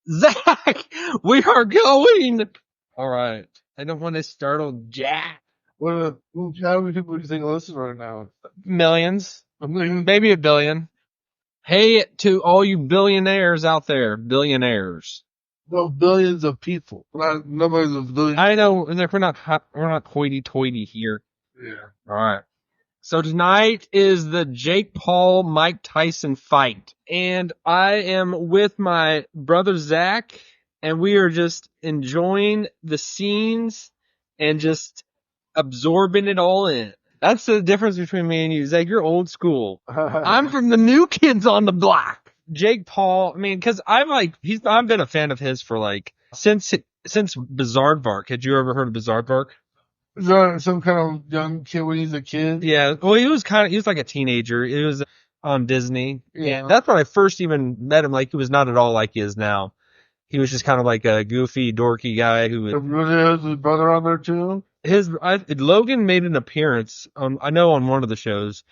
Zach, we are going. All right. I don't want to startle Jack. How many people do you think listen right now? Millions. Maybe a billion. Hey, to all you billionaires out there, billionaires. No, billions of people. Nobody's a billion. I know we're not hoity-toity here. Yeah. All right. So tonight is the Jake Paul Mike Tyson fight, and I am with my brother Zach, and we are just enjoying the scenes and just absorbing it all in. That's the difference between me and you, Zach. You're old school. I'm from the new kids on the block. Jake Paul, I mean, because I've been a fan of his for since Bizarre Had you ever heard of Bizarre? Is that some kind of young kid when he's a kid? Yeah, well, he was like a teenager. It was on Disney. Yeah. And that's when I first even met him. Like, he was not at all like he is now. He was just kind of like a goofy, dorky guy who was. Really has his brother on there too? Logan made an appearance on one of the shows,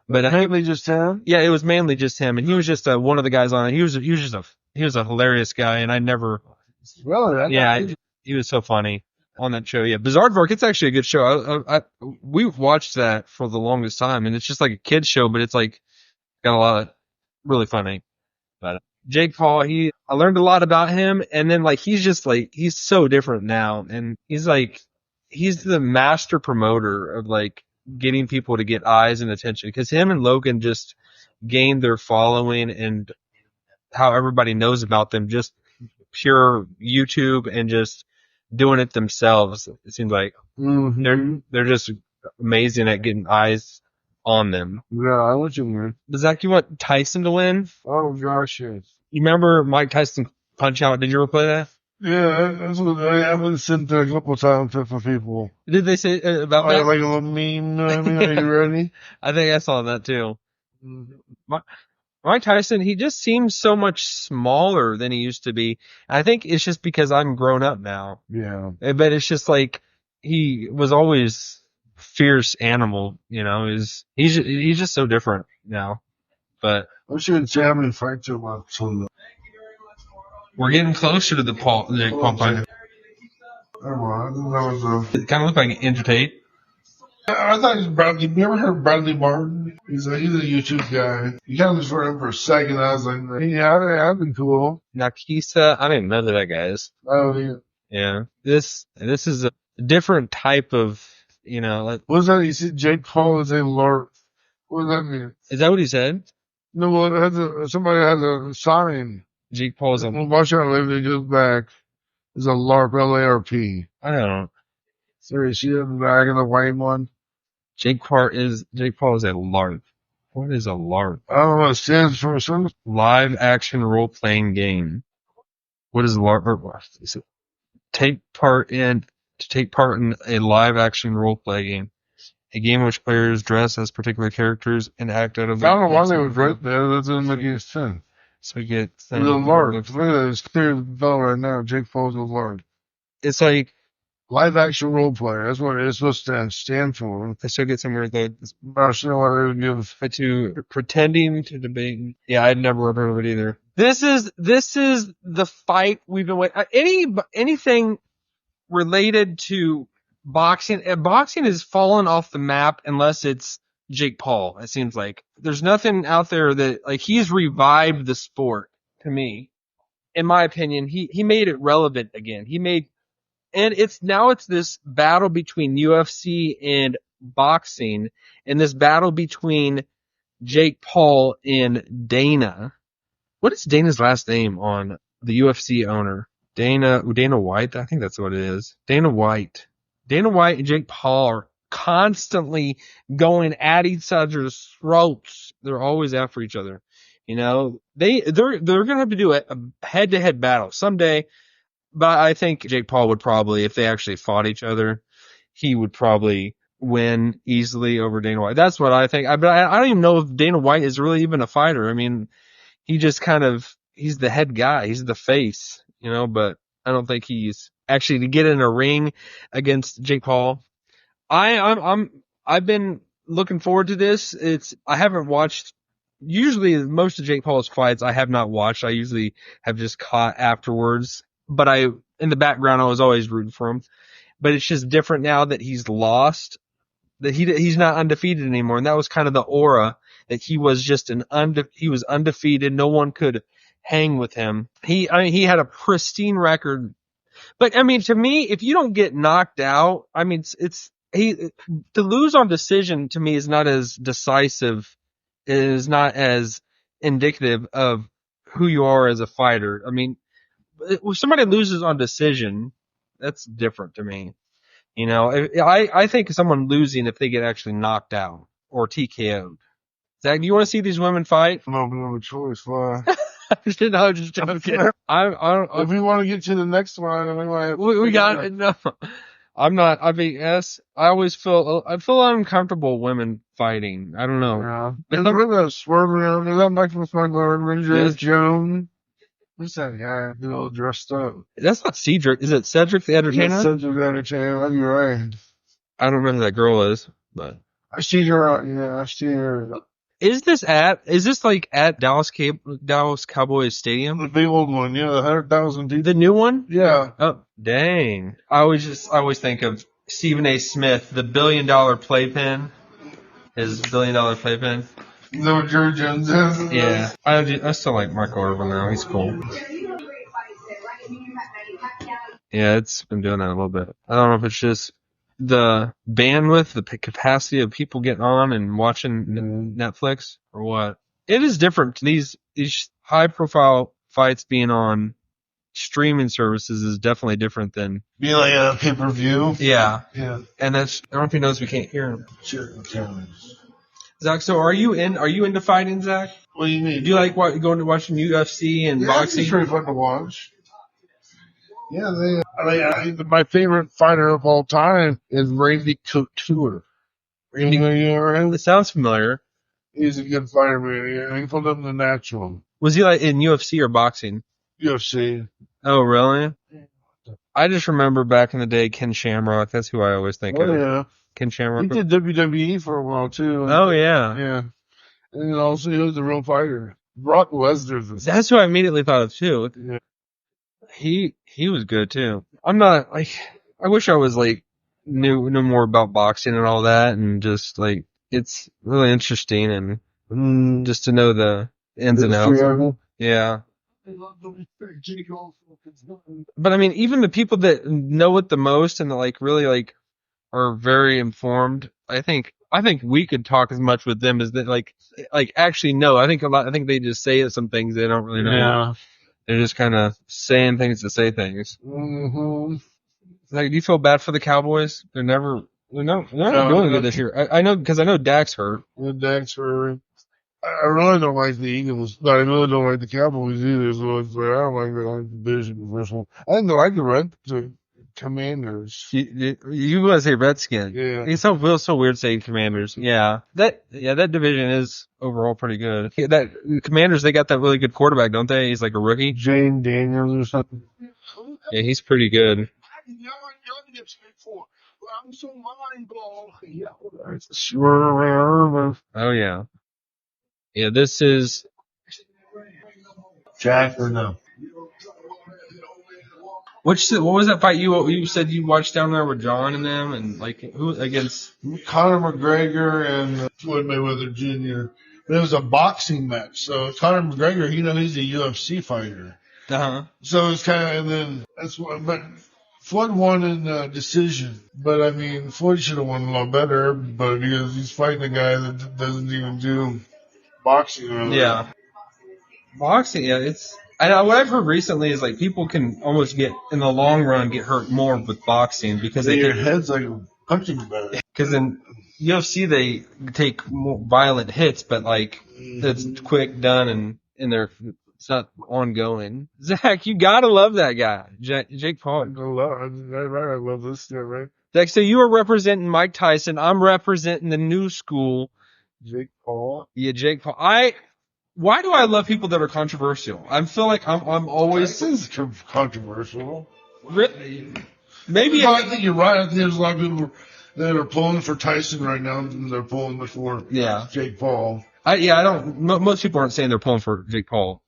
but Mainly just him? yeah, it was mainly just him, and he was just one of the guys on it. He was a hilarious guy, and I never. Really? Yeah, he was so funny on that show. Yeah, Bizarre Vark, it's actually a good show. We've watched that for the longest time, and it's just like a kid's show, but it's like got a lot of really funny. But Jake Paul, I learned a lot about him, and then he's so different now, and he's the master promoter of getting people to get eyes and attention, because him and Logan just gained their following and how everybody knows about them, just pure YouTube and just doing it themselves. It seems like they're just amazing at getting eyes on them. Yeah, I want you, man. Zach, you want Tyson to win? Oh gosh, yes. You remember Mike Tyson Punch Out? Did you ever play that? Yeah, that's what I've been sitting there a couple of times for people. Did they say about Like that? a little meme, you know what I mean? Are you ready? I think I saw that too. Mike Tyson, he just seems so much smaller than he used to be. I think it's just because I'm grown up now. Yeah. But it's just like he was always fierce animal, you know. He's just so different now. But I shouldn't say how many fights are left. So we're getting closer to the Paul fight. It kind of looked like Andrew Tate. I thought he was Bradley. You ever heard of Bradley Martin? He's a YouTube guy. You kind of just heard him for a second. I was like, yeah, that'd be cool. Nakisa, I didn't know that guy is. Oh, yeah. This is a different type of, you know. What's that? You said Jake Paul is a LARP. What does that mean? Is that what he said? No, well, somebody has a sign. Jake Paul is a. Watch out, it goes back. It's a LARP, LARP. I don't know. Sorry, see the back of the white one? Jake Paul is a LARP. What is a LARP? I don't know what it stands for. Some live action role playing game. What is LARP? Take part in a live action role play game. A game in which players dress as particular characters and act out of. I don't know why they was right there. That doesn't make any sense. So get the LARP. Look at that. It's clear as bell right now. Jake Paul's a LARP. It's like live action role player. That's what it's supposed to stand for. I still get somewhere that I don't know what they would give. To pretending to debate. Yeah, I'd never heard of it either. This is the fight we've been waiting. Anything related to boxing. Boxing has fallen off the map unless it's Jake Paul. It seems like there's nothing out there that he's revived the sport. To me, in my opinion, he made it relevant again. And it's this battle between UFC and boxing, and this battle between Jake Paul and Dana. What is Dana's last name on the UFC owner? Dana White? I think that's what it is. Dana White and Jake Paul are constantly going at each other's throats. They're always after each other. You know, they're going to have to do a head-to-head battle someday. But I think Jake Paul would probably, if they actually fought each other, he would probably win easily over Dana White. That's what I think. But I don't even know if Dana White is really even a fighter. I mean, he just he's the head guy. He's the face, you know, but I don't think he's actually to get in a ring against Jake Paul. I've been looking forward to this. I haven't watched usually most of Jake Paul's fights I have not watched. I usually have just caught afterwards. But in the background, I was always rooting for him. But it's just different now that he's lost, that he's not undefeated anymore. And that was kind of the aura that he was just he was undefeated. No one could hang with him. He had a pristine record. But I mean, to me, if you don't get knocked out, I mean, to lose on decision to me is not as decisive, is not as indicative of who you are as a fighter. I mean, if somebody loses on decision, that's different to me. You know, I think someone losing if they get actually knocked out or TKO'd. Zach, do you want to see these women fight? No, we have a choice. Why? No, just joking. If we want to get to the next one, we got it. No, I'm not. I mean, yes, I feel uncomfortable women fighting. I don't know. Yeah. Look at that swerve around. Is that Michael Yes. Jones? What's that guy? He's all dressed up. That's not Cedric. Is it Cedric the Entertainer? Yeah, Cedric the Entertainer. That'd be right. I don't remember who that girl is, but I see her. Yeah, I see her. Is this like at Dallas Cowboys Stadium? The big old one, yeah, 100,000 people. The new one? Yeah. Oh, dang. I always think of Stephen A. Smith, the $1 billion playpen. His $1 billion playpen. You know what Jerry Jones is? Yeah. I still like Michael Irvin now. He's cool. Yeah, it's been doing that a little bit. I don't know if it's just the bandwidth, the capacity of people getting on and watching Netflix or what. It is different. These high profile fights being on streaming services is definitely different than be like a pay-per-view. Yeah. Yeah. And I don't know if he knows we can't hear him. Sure. Zach, so are you into fighting, Zach? What do you mean? Do you like going to watching UFC and boxing? It's pretty fun to watch. Yeah, my favorite fighter of all time is Randy Couture. It sounds familiar. He's a good fighter, man. Yeah, he pulled up the natural. Was he like in UFC or boxing? UFC. Oh, really? I just remember back in the day, Ken Shamrock. That's who I always think of. Yeah. Ken Shamrock. He did WWE for a while, too. Oh, yeah. Yeah. And then also he was a real fighter. Brock Lesnar. That's who I immediately thought of, too. Yeah. He was good, too. I'm not, like, I wish I was, like, knew more about boxing and all that, and just, like, it's really interesting, and just to know the ins and outs. Yeah. But I mean, even the people that know it the most and that, like, really, like, are very informed, I think we could talk as much with them as that, like actually know. I think they just say some things they don't really know. Yeah. They're just kind of saying things to say things. Mm-hmm. Like, do you feel bad for the Cowboys? They're not doing good this year. I know, because I know Dak's hurt. Dak's hurt. I really don't like the Eagles, but I really don't like the Cowboys either. So it's like, I don't like the division. I didn't like the Commanders. You want to say Redskins? Yeah. It feels so weird saying Commanders. Yeah. That division is overall pretty good. That Commanders, they got that really good quarterback, don't they? He's like a rookie. Jane Daniels or something. Yeah, he's pretty good. I'm so mind blown. Sure. Oh yeah. Yeah, this is Jack or no? What was that fight you said you watched down there with John and them, and like who against Conor McGregor and Floyd Mayweather Jr. But it was a boxing match. So Conor McGregor, he's a UFC fighter. So it's kind of, and then that's what. But Floyd won in decision. But I mean, Floyd should have won a lot better. But because he's fighting a guy that doesn't even do boxing. Really. Yeah. Boxing, yeah, it's. What I've heard recently is like people can almost get in the long run get hurt more with boxing because your head's like a punching bag. Because in UFC they take more violent hits, but like it's quick, done, and it's not ongoing. Zach, you gotta love that guy, Jake Paul. I love this guy, right? Zach, so you are representing Mike Tyson. I'm representing the new school. Jake Paul. Yeah, Jake Paul. Why do I love people that are controversial? I feel like I'm always. This is controversial. Really? Maybe. I think you're right. I think there's a lot of people that are pulling for Tyson right now, and they're pulling for Jake Paul. Most people aren't saying they're pulling for Jake Paul.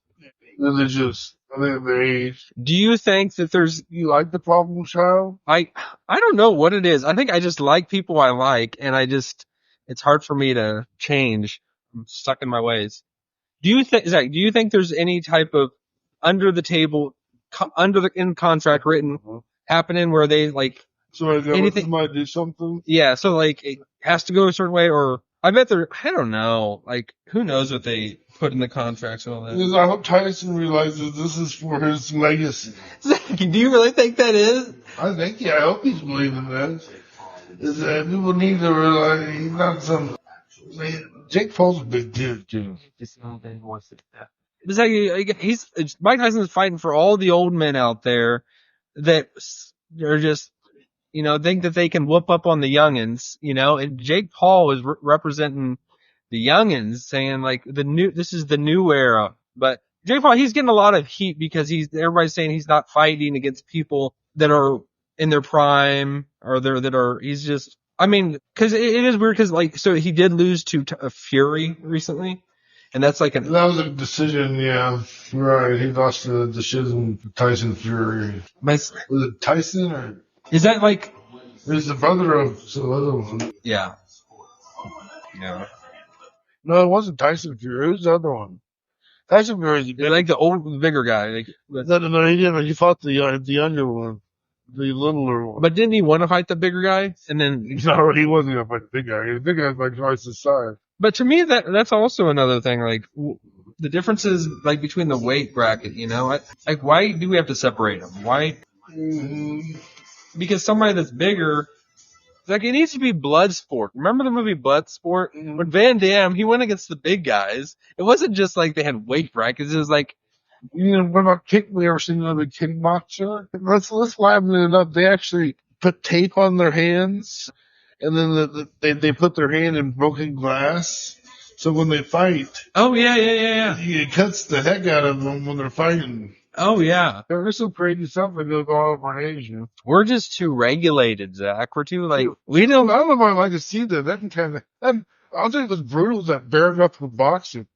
They're just, I think their age. Do you think that You like the problem child? I don't know what it is. I think I just like people I like, and it's hard for me to change. I'm stuck in my ways. Zach, do you think there's any type of under the table, in contract written happening where they like So anything might do something? Yeah, so like it has to go a certain way, or I bet I don't know. Like, who knows what they put in the contracts and all that. Because I hope Tyson realizes this is for his legacy. Do you really think that is? I think, I hope he's believing that. Is that people need to realize he's not some. Jake Paul's a big dude, too. It's like Mike Tyson is fighting for all the old men out there that are just, think that they can whoop up on the youngins, and Jake Paul is representing the youngins, saying like this is the new era. But Jake Paul, he's getting a lot of heat because everybody's saying he's not fighting against people that are in their prime or he's just, cause it is weird cause like, so he did lose to Fury recently. And that's like that was a decision, yeah. Right. He lost the decision to Tyson Fury. Was it Tyson or? Is that like? He's the brother of some other one. Yeah. Yeah. No, it wasn't Tyson Fury. It was the other one. Tyson Fury. Like the bigger guy. Like, no, he didn't. He fought the younger one. The littler one. But didn't he want to fight the bigger guy? And then no, he wasn't gonna fight the big guy. The big guy's like twice his size. But to me, that's also another thing. Like the differences, like between the weight bracket. Like why do we have to separate them? Why? Mm-hmm. Because somebody that's bigger, like it needs to be blood sport. Remember the movie Bloodsport? Mm-hmm. When Van Damme, he went against the big guys. It wasn't just like they had weight brackets. It was like. What about we ever seen another kickboxer? Let's liven it up. They actually put tape on their hands, and then they put their hand in broken glass. So when they fight, it cuts the heck out of them when they're fighting. Oh yeah, there's some crazy stuff that goes all over Asia. We're just too regulated, Zach. We're too we don't. I don't know if I like to see that. That kind of. I'll tell you what's brutal is that bare knuckle boxing.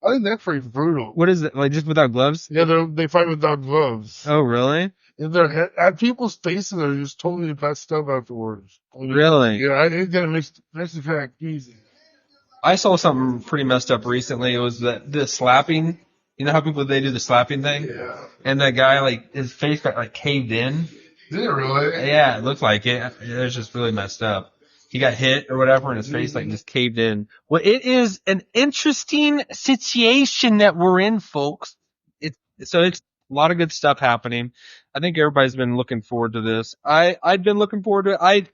I think that's pretty brutal. What is it? Like just without gloves? Yeah, they fight without gloves. Oh, really? And their head, people's faces are just totally messed up afterwards. Really? Yeah, it kind of makes the fact easy. I saw something pretty messed up recently. It was the slapping. You know how they do the slapping thing? Yeah. And that guy, like, his face got, like, caved in. Did it really? Yeah, it looked like it. It was just really messed up. He got hit or whatever, and his face like just caved in. Well, it is an interesting situation that we're in, folks. It's a lot of good stuff happening. I think everybody's been looking forward to this. I'd been looking forward to it.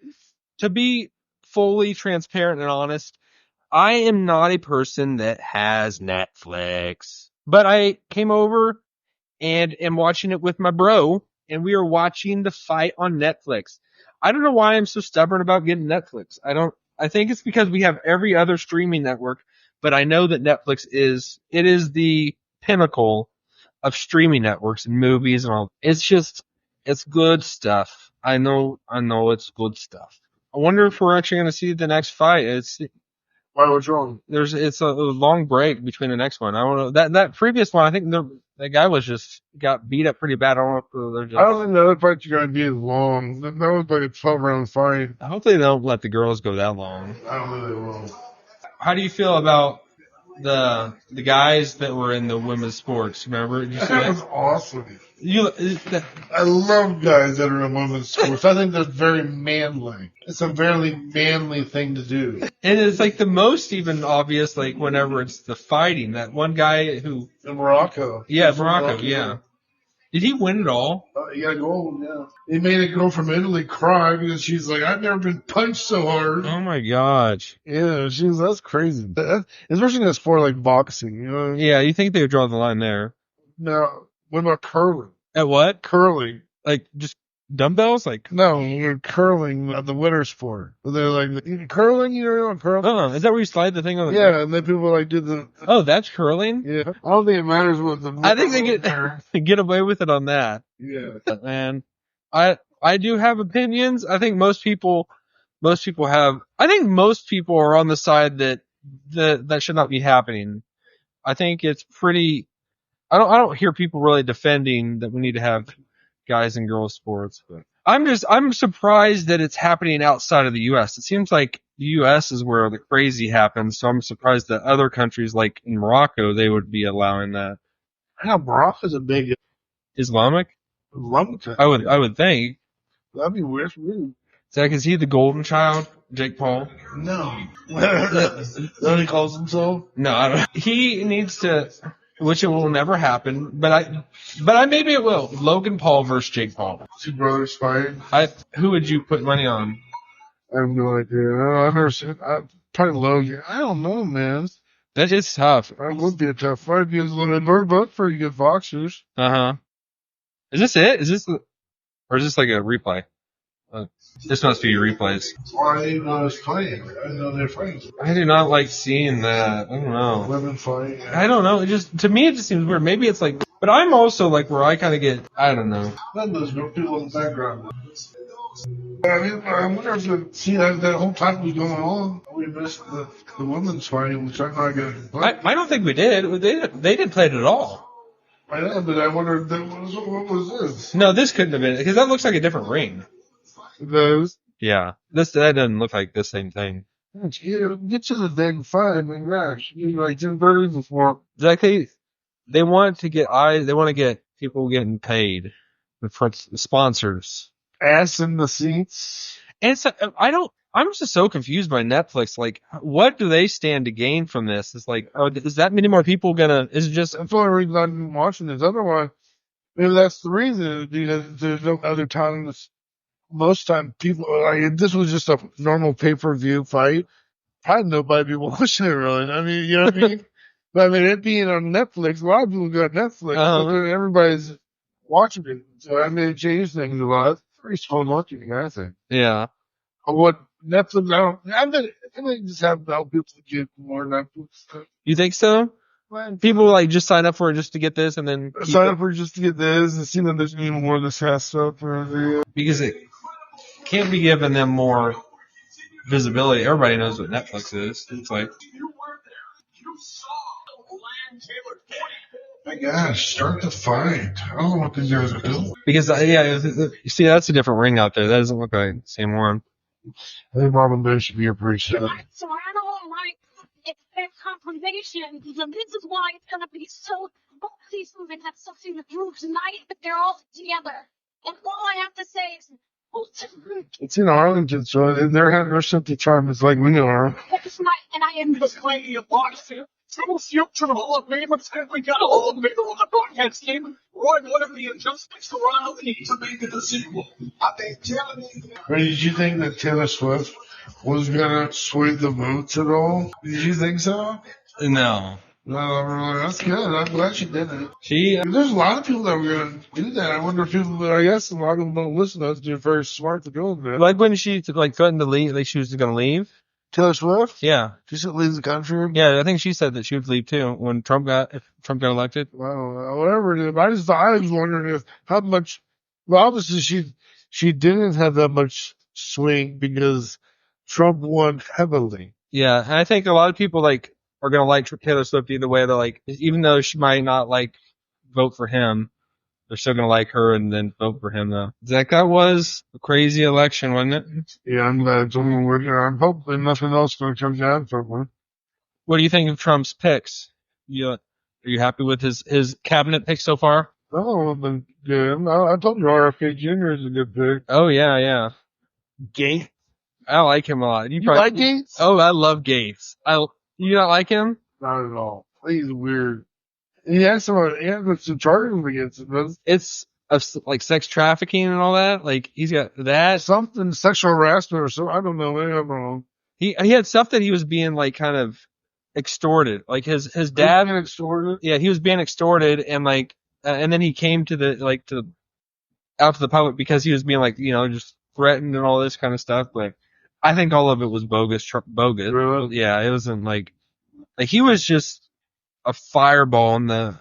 To be fully transparent and honest, I am not a person that has Netflix, but I came over and am watching it with my bro, and we are watching the fight on Netflix. I don't know why I'm so stubborn about getting Netflix. I think it's because we have every other streaming network, but I know that Netflix is the pinnacle of streaming networks and movies and all. It's good stuff. I know it's good stuff. I wonder if we're actually going to see the next fight. Why, what's wrong? It's a long break between the next one. I don't know. That previous one, I think that guy got beat up pretty bad. I don't know if they're just. I don't think the other fight's going to be as long. That was like a 12-round fight. I hope they don't let the girls go that long. I don't know they will. How do you feel about the guys that were in the women's sports? Remember? Did you see that was awesome. I love guys that are in women's sports. I think that's very manly. It's a very manly thing to do. And it's like the most even obvious, like whenever it's the fighting. That one guy who in Morocco. Yeah, Morocco. Yeah. Did he win it all? He got gold. Yeah. He made a girl from Italy cry because she's like, I've never been punched so hard. Oh my gosh. Yeah, that's crazy. Especially in a sport like boxing, you know. Yeah, you think they would draw the line there? No. What about curling? At what? Curling. Like just dumbbells? Like no, you're curling, the winter sport. They're like curling. You know curling? Oh, is that where you slide the thing on? Yeah, and then people like do the. Oh, that's curling. Yeah, I don't think it matters what the. I think they get away with it on that. Yeah, man. I do have opinions. I think most people have. I think most people are on the side that that should not be happening. I think it's pretty. I don't hear people really defending that we need to have guys and girls sports, but I'm surprised that it's happening outside of the U.S. It seems like the U.S. is where the crazy happens, so I'm surprised that other countries like in Morocco they would be allowing that. Yeah, Morocco's a big Islamic? country. I would think. That'd be weird. Zach, is he the golden child? Jake Paul? No. That he calls himself? No, I don't. He needs to, which it will never happen, but maybe it will. Logan Paul versus Jake Paul. Two brothers fighting. Who would you put money on? I have no idea. I've never seen. Probably Logan. I don't know, man. That is tough. That would be a tough fight because they're both pretty good boxers. Is this it? Or is this like a replay? This must be replays. Well, I didn't know it was fighting. I didn't know they're fighting. I do not like seeing that. I don't know. Women fighting. I don't know. To me, it just seems weird. Maybe it's like, but I'm also like where I kind of get, I don't know. Then there's no people in the background. I mean, I wonder if that whole time was going on, we missed the women's fighting, which I'm not going to. I don't think we did. They didn't play it at all. I know, but I wonder what was this? No, this couldn't have been, because that looks like a different ring. Those? Yeah. That doesn't look like the same thing. Get to the dang fight, I mean, gosh, you like 10:30 before. Exactly. They want to get people getting paid. The sponsors. Ass in the seats. And so, I'm just so confused by Netflix. Like, what do they stand to gain from this? It's like, is that many more people is it just. That's the only reason I'm watching this. Otherwise, maybe that's the reason, because there's no other times. Most time people, like, this was just a normal pay-per-view fight. Probably nobody be watching it really. I mean, you know what I mean? But I mean, it being on Netflix, a lot of people got Netflix. So everybody's watching it. So I mean, it changed things a lot. It's pretty fun watching, I think. Yeah. What Netflix, I think just have to help people get more Netflix stuff. You think so? People like just sign up for it just to get this and then sign up for it just to get this and see that there's even more of this kind of stuff. Because it can't be giving them more visibility. Everybody knows what Netflix is. It's like, my gosh, start the fight. I don't know what these guys are doing. Because you see, that's a different ring out there. That doesn't look like the same one. I think Robin Day should be appreciated. So I don't like expect confirmation. This is why it's gonna be so. Both these movies have something to prove tonight, but they're all together. And all I have to say is. It's in Arlington, so they're simply charm is like we are. That's my, and I am this lady of boxing. So future Hall of Famers, and we got a Hall of Famer on the broadcast team. Roy, what are the adjustments to Ronald need to make it a sequel? I think telling me. Did you think that Taylor Swift was gonna sway the votes at all? Did you think so? No. No, that's good. I'm glad she did it. There's a lot of people that were going to do that. I wonder if people, I guess a lot of them don't listen to us. They're very smart to do that. Like when she threatened to leave, like she was going to leave. Taylor Swift? Yeah. She should leave the country? Yeah, I think she said that she would leave too when Trump got elected. Well, whatever it is. I was wondering how much, well, obviously she didn't have that much swing because Trump won heavily. Yeah, and I think a lot of people are going to like Taylor Swift either way. They're like, even though she might not vote for him, they're still going to like her and then vote for him though. Zach, that was a crazy election, wasn't it? Yeah, I'm glad it's only working. I'm hoping nothing else going to come down from her. What do you think of Trump's picks? Are you happy with his cabinet picks so far? Oh, but good. I told you RFK Jr. is a good pick. Oh yeah. Gates. I like him a lot. You like Gates? Oh, I love Gates. You not like him? Not at all. He's weird. He has some charges against him. It's like sex trafficking and all that. Like he's got that something sexual harassment or something. I don't know. Maybe I'm wrong. He had stuff that he was being kind of extorted. Like his dad. Being extorted? Yeah, he was being extorted and and then he came to out to the public because he was being just threatened and all this kind of stuff. But I think all of it was bogus. Really? Yeah, it wasn't like he was just a fireball, and the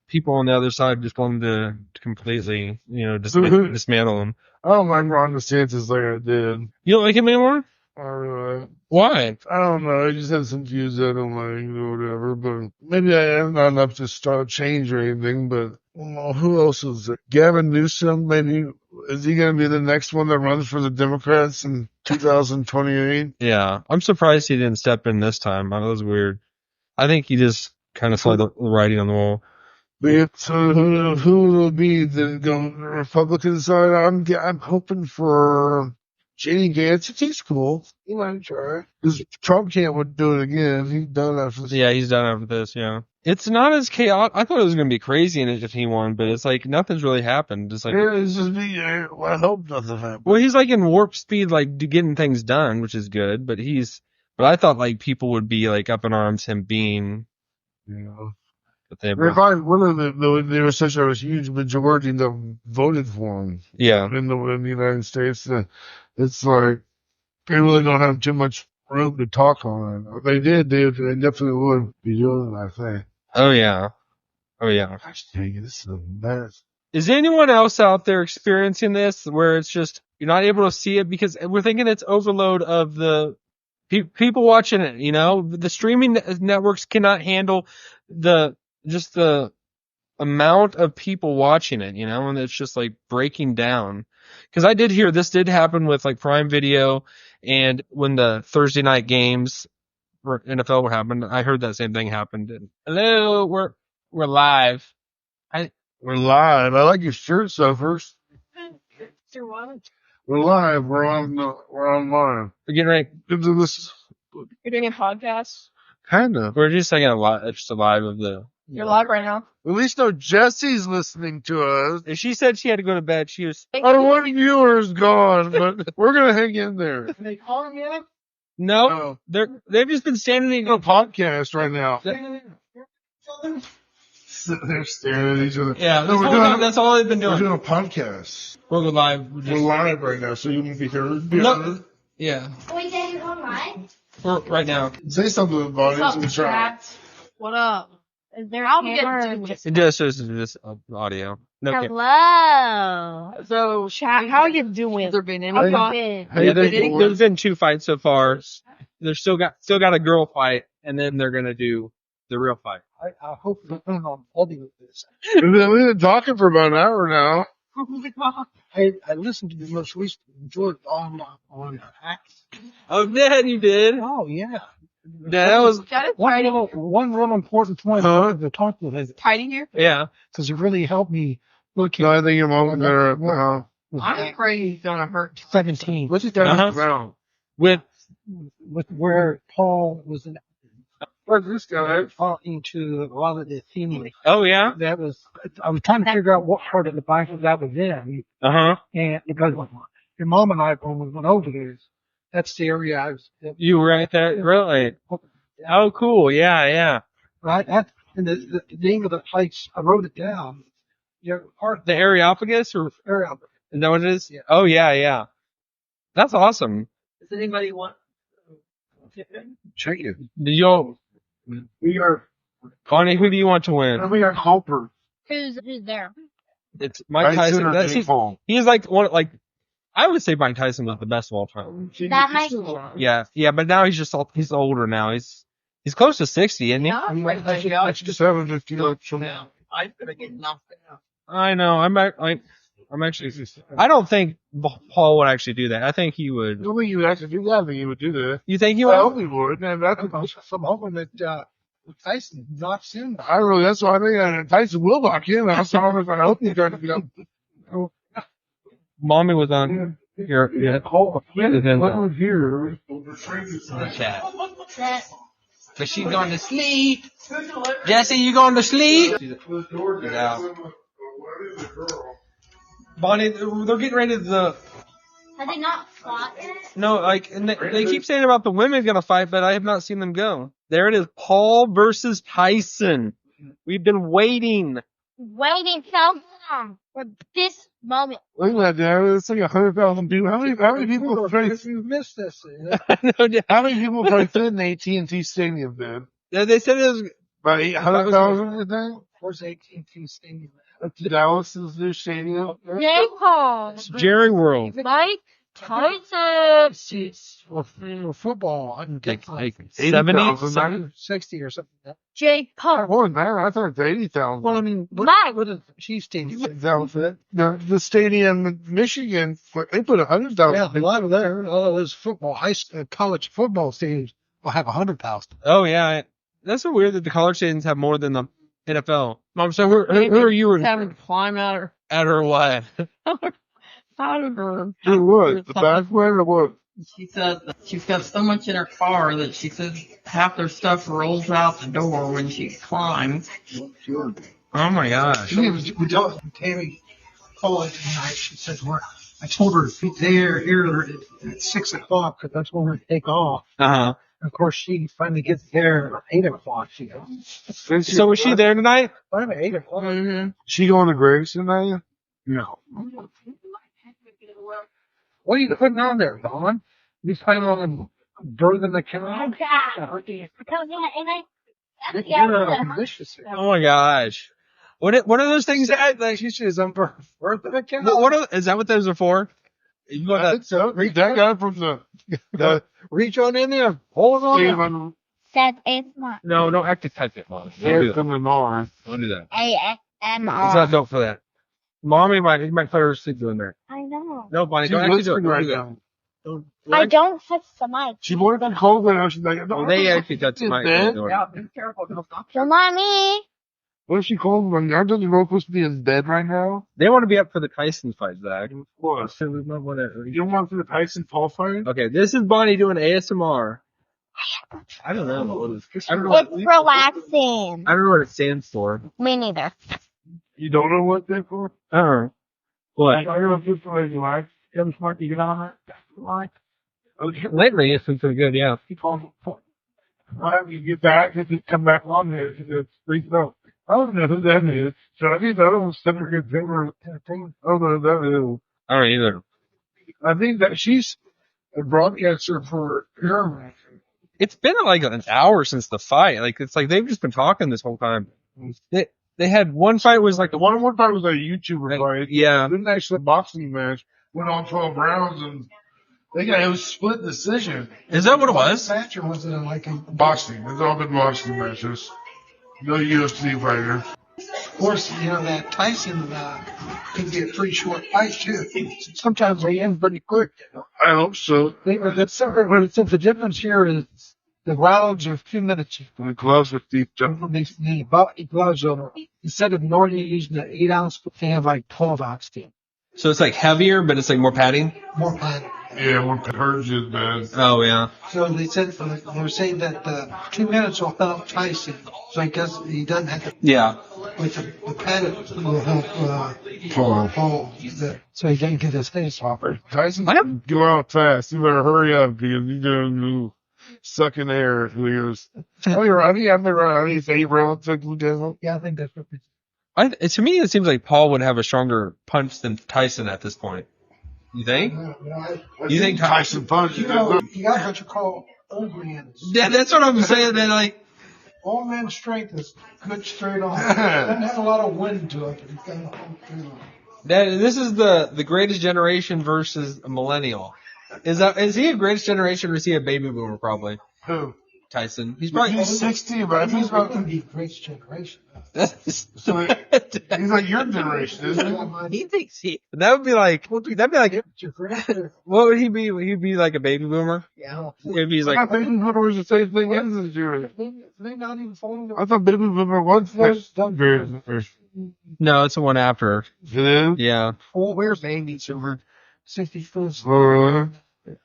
people on the other side just wanted to completely, dismantle him. I don't like Ron DeSantis like I did. You don't like him anymore? Why? I don't know. I just had some views I don't like or whatever, but maybe I am not enough to start change or anything, but well, who else is it? Gavin Newsom, maybe, is he going to be the next one that runs for the Democrats in 2028? Yeah. I'm surprised he didn't step in this time. That was weird. I think he just kind of saw the writing on the wall. So who will be the Republican side? I'm hoping for J.D. Vance. If he's cool, he might try. Because Trump can't do it again. He's done after this. Yeah, he's done after this, yeah. It's not as chaotic. I thought it was going to be crazy if he won, but it's like nothing's really happened. It's like, Yeah, it's just me. I hope nothing happens. well, he's like in warp speed, like getting things done, which is good, but I thought like people would be like up in arms him being, but they If I one of there was such a huge majority that voted for him. Yeah. In the United States, it's like they really don't have too much room to talk on it. If they did, they definitely would be doing it, I think. Oh yeah. Gosh dang it, this is a mess. Is anyone else out there experiencing this where it's just you're not able to see it because we're thinking it's overload of the people watching it, the streaming networks cannot handle the amount of people watching it, and it's just like breaking down. Because I did hear this did happen with like Prime Video, and when the Thursday night games for NFL were happening, I heard that same thing happened. And, hello, we're live. We're live. I like your shirt, Suffers. We're live. We're online. We're getting ready. You're doing a podcast? Kind of. We're just like just a live of the. You're live right now. At least no Jesse's listening to us. If she said she had to go to bed, she was. Our one viewer is gone, but we're gonna hang in there. Can they call him yet? No, they've just been standing on a podcast right now. They're staring at each other. Yeah, that's all they've been doing. We're doing a podcast. We're live. We're live right now, so you won't be heard. No. Yeah. Wait, Dad, you're on live? Right now. Say something about it. What's up, chat? What up? Is there How camera? It just shows this audio. No camera. Hello. So, chat, how you doing? Has there been any? There's been 2 fights so far. There's still got a girl fight, and then they're gonna do the real fight. I hope they're on audio with this. We've been talking for about an hour now. I listened to the most recent George on Acts. Oh, yeah, you did. Oh yeah. That was one real important point I wanted to talk with is Hiding here? yeah. because it really helped me look No, at I think your mom better. I'm afraid he's gonna hurt. 17 What's it down With with where Paul was in. What's this guy? Talking to a lot of the family. oh yeah. That was I was trying to figure out what part of the Bible that was in, and because your mom and I when we went over there, that's the area I was. You were right there, really? Oh, cool. Yeah. Right, and the name of the place I wrote it down. The Areopagus, or Area. is that what it is? Yeah. Oh yeah. That's awesome. Does anybody want? Check it. We are Connie, who do you want to win? we are Halper. Who's there? It's Mike Tyson. He's like I would say Mike Tyson was the best of all time. That might. Yeah, but now he's older now. He's close to 60, isn't he? I just haven't just now. I'm gonna get knocked out. I know. I'm actually. I don't think Paul would actually do that. I think he would. I don't think he would actually do that. I think he would do that. You think he I would? hope he would. And I'm hoping that Tyson knocks in. that's why I think Tyson will knock in. I hope he's going to be. Mommy was on here. Yeah. What was here? But she's going to sleep. Jesse, you going to sleep? Get out. Bonnie, they're getting ready to. Have they not fought yet? No, and they keep saying about the women going to fight, but I have not seen them go. There it is. Paul versus Tyson. We've been waiting. Waiting so long for this moment. Look at that, Dad. It's like 100,000 people. How many people try You missed this. How many people try to fit in the AT&T Stadium, then? They said it was About 800,000, I think? Where's AT&T Stadium? That's Dallas's new stadium. Yay, Paul. Jerry World. Mike, Tyson. Football. I can get Like 70, 70? 60 or something like that. Jake Paul. More than that, I thought it's 80,000. Well, I mean, Mike. what is Chiefs stadium? The stadium in Michigan, they put 100,000. Yeah, a lot of there. All those football, college football stadiums will have 100,000. Oh, yeah. That's so weird that the college stadiums have more than the NFL. Mom, so who are you Having to climb out her at her what? out of her. What? The back way or what? She says that she's got so much in her car that she says half their stuff rolls out the door when she climbs. Oh, my gosh. We don't. Tammy called tonight. She said, I told her to be here at 6 o'clock because that's when we take off. Uh-huh. Of course, she finally gets there at 8 o'clock. She goes, So was she there tonight? finally 8 o'clock. Mm-hmm. She going to Grace tonight? No. What are you putting on there, Don? You planning on birthing the cow? You're vicious. Oh, my gosh. What are those things that, like, She says, I'm birthing the cow. is that what those are for? You go I to, think so. Read that guy from the Reach on in there. Hold on. Stephen. Said ASMR. no, don't act type it, Mom. Don't do There's that. coming on. Don't do that. ASMR. It's not dope for that. Mommy might put her sleep doing there. I know. No, Bonnie, She's don't actually do it. listening Don't right do that. now. Don't, I don't touch the mic. She wanted to call now. She's like, well, they actually touch the mic. Bed? Yeah, be careful. Don't knock So not me. What if she called him? Aren't you both supposed to be in bed right now? They want to be up for the Tyson fight, Zach. What? So we might want to. You don't want to see the Tyson Paul fight? Okay, this is Bonnie doing ASMR. I don't know. I don't know. It's relaxing. I don't know what it stands for. Me neither. You don't know what that's for? What? I don't know if it's what you like. You have smart to get on it? Like? Lately, it's been pretty good, yeah. Why you get back and just come back on there? It's free stuff. I don't know who that is. So I think that was such a good singer. I don't know who that is. I don't either. I think that she's a broadcaster for Paramount. It's been like an hour since the fight. Like, it's like they've just been talking this whole time. They had one fight was like The one fight was a YouTuber fight. yeah. Then actually a boxing match went on 12 rounds and it was split decision. Is that what it was? Match, or was it like a Boxing. It's all been boxing matches. No UFC fighter. Of course, that Tyson can be a pretty short fight, too. Sometimes they end pretty quick. I hope so. The difference here is the rounds are 2 minutes. The gloves with deep jump. The gloves on. Instead of normally using an 8-ounce, they have like 12-ounce team. So it's like heavier, but it's like more padding? More padding. Yeah, one hurts you bad. Oh, yeah. So they were saying that 2 minutes will help Tyson. So I guess he doesn't have to. Yeah. With the padding will help Paul. So he can get his face off. Tyson, go out fast. You better hurry up because you're going to suck in air. He goes, oh, you're right. I'm around. He's 8 rounds. Yeah, I think that's what To me, it seems like Paul would have a stronger punch than Tyson at this point. You think? You think Tyson punched? You got what you call old man. Yeah, that's what I'm saying. Man, like Old man strength is good straight on. Doesn't have a lot of wind to it. But he's got a whole straight on. this is the greatest generation versus a millennial. Is he a greatest generation or is he a baby boomer? Probably. Who? Tyson. He's 60, but He's going to be great generation. So he's like your generation, isn't he? He thinks that would be like what would he be? Would he be like a baby boomer? Yeah. If he's I like thought baby boomer was the same thing as the Jewish. They not even following I thought baby boomer was first. no, it's the one after. It is? Yeah. Well, where's babies over 61st? Oh,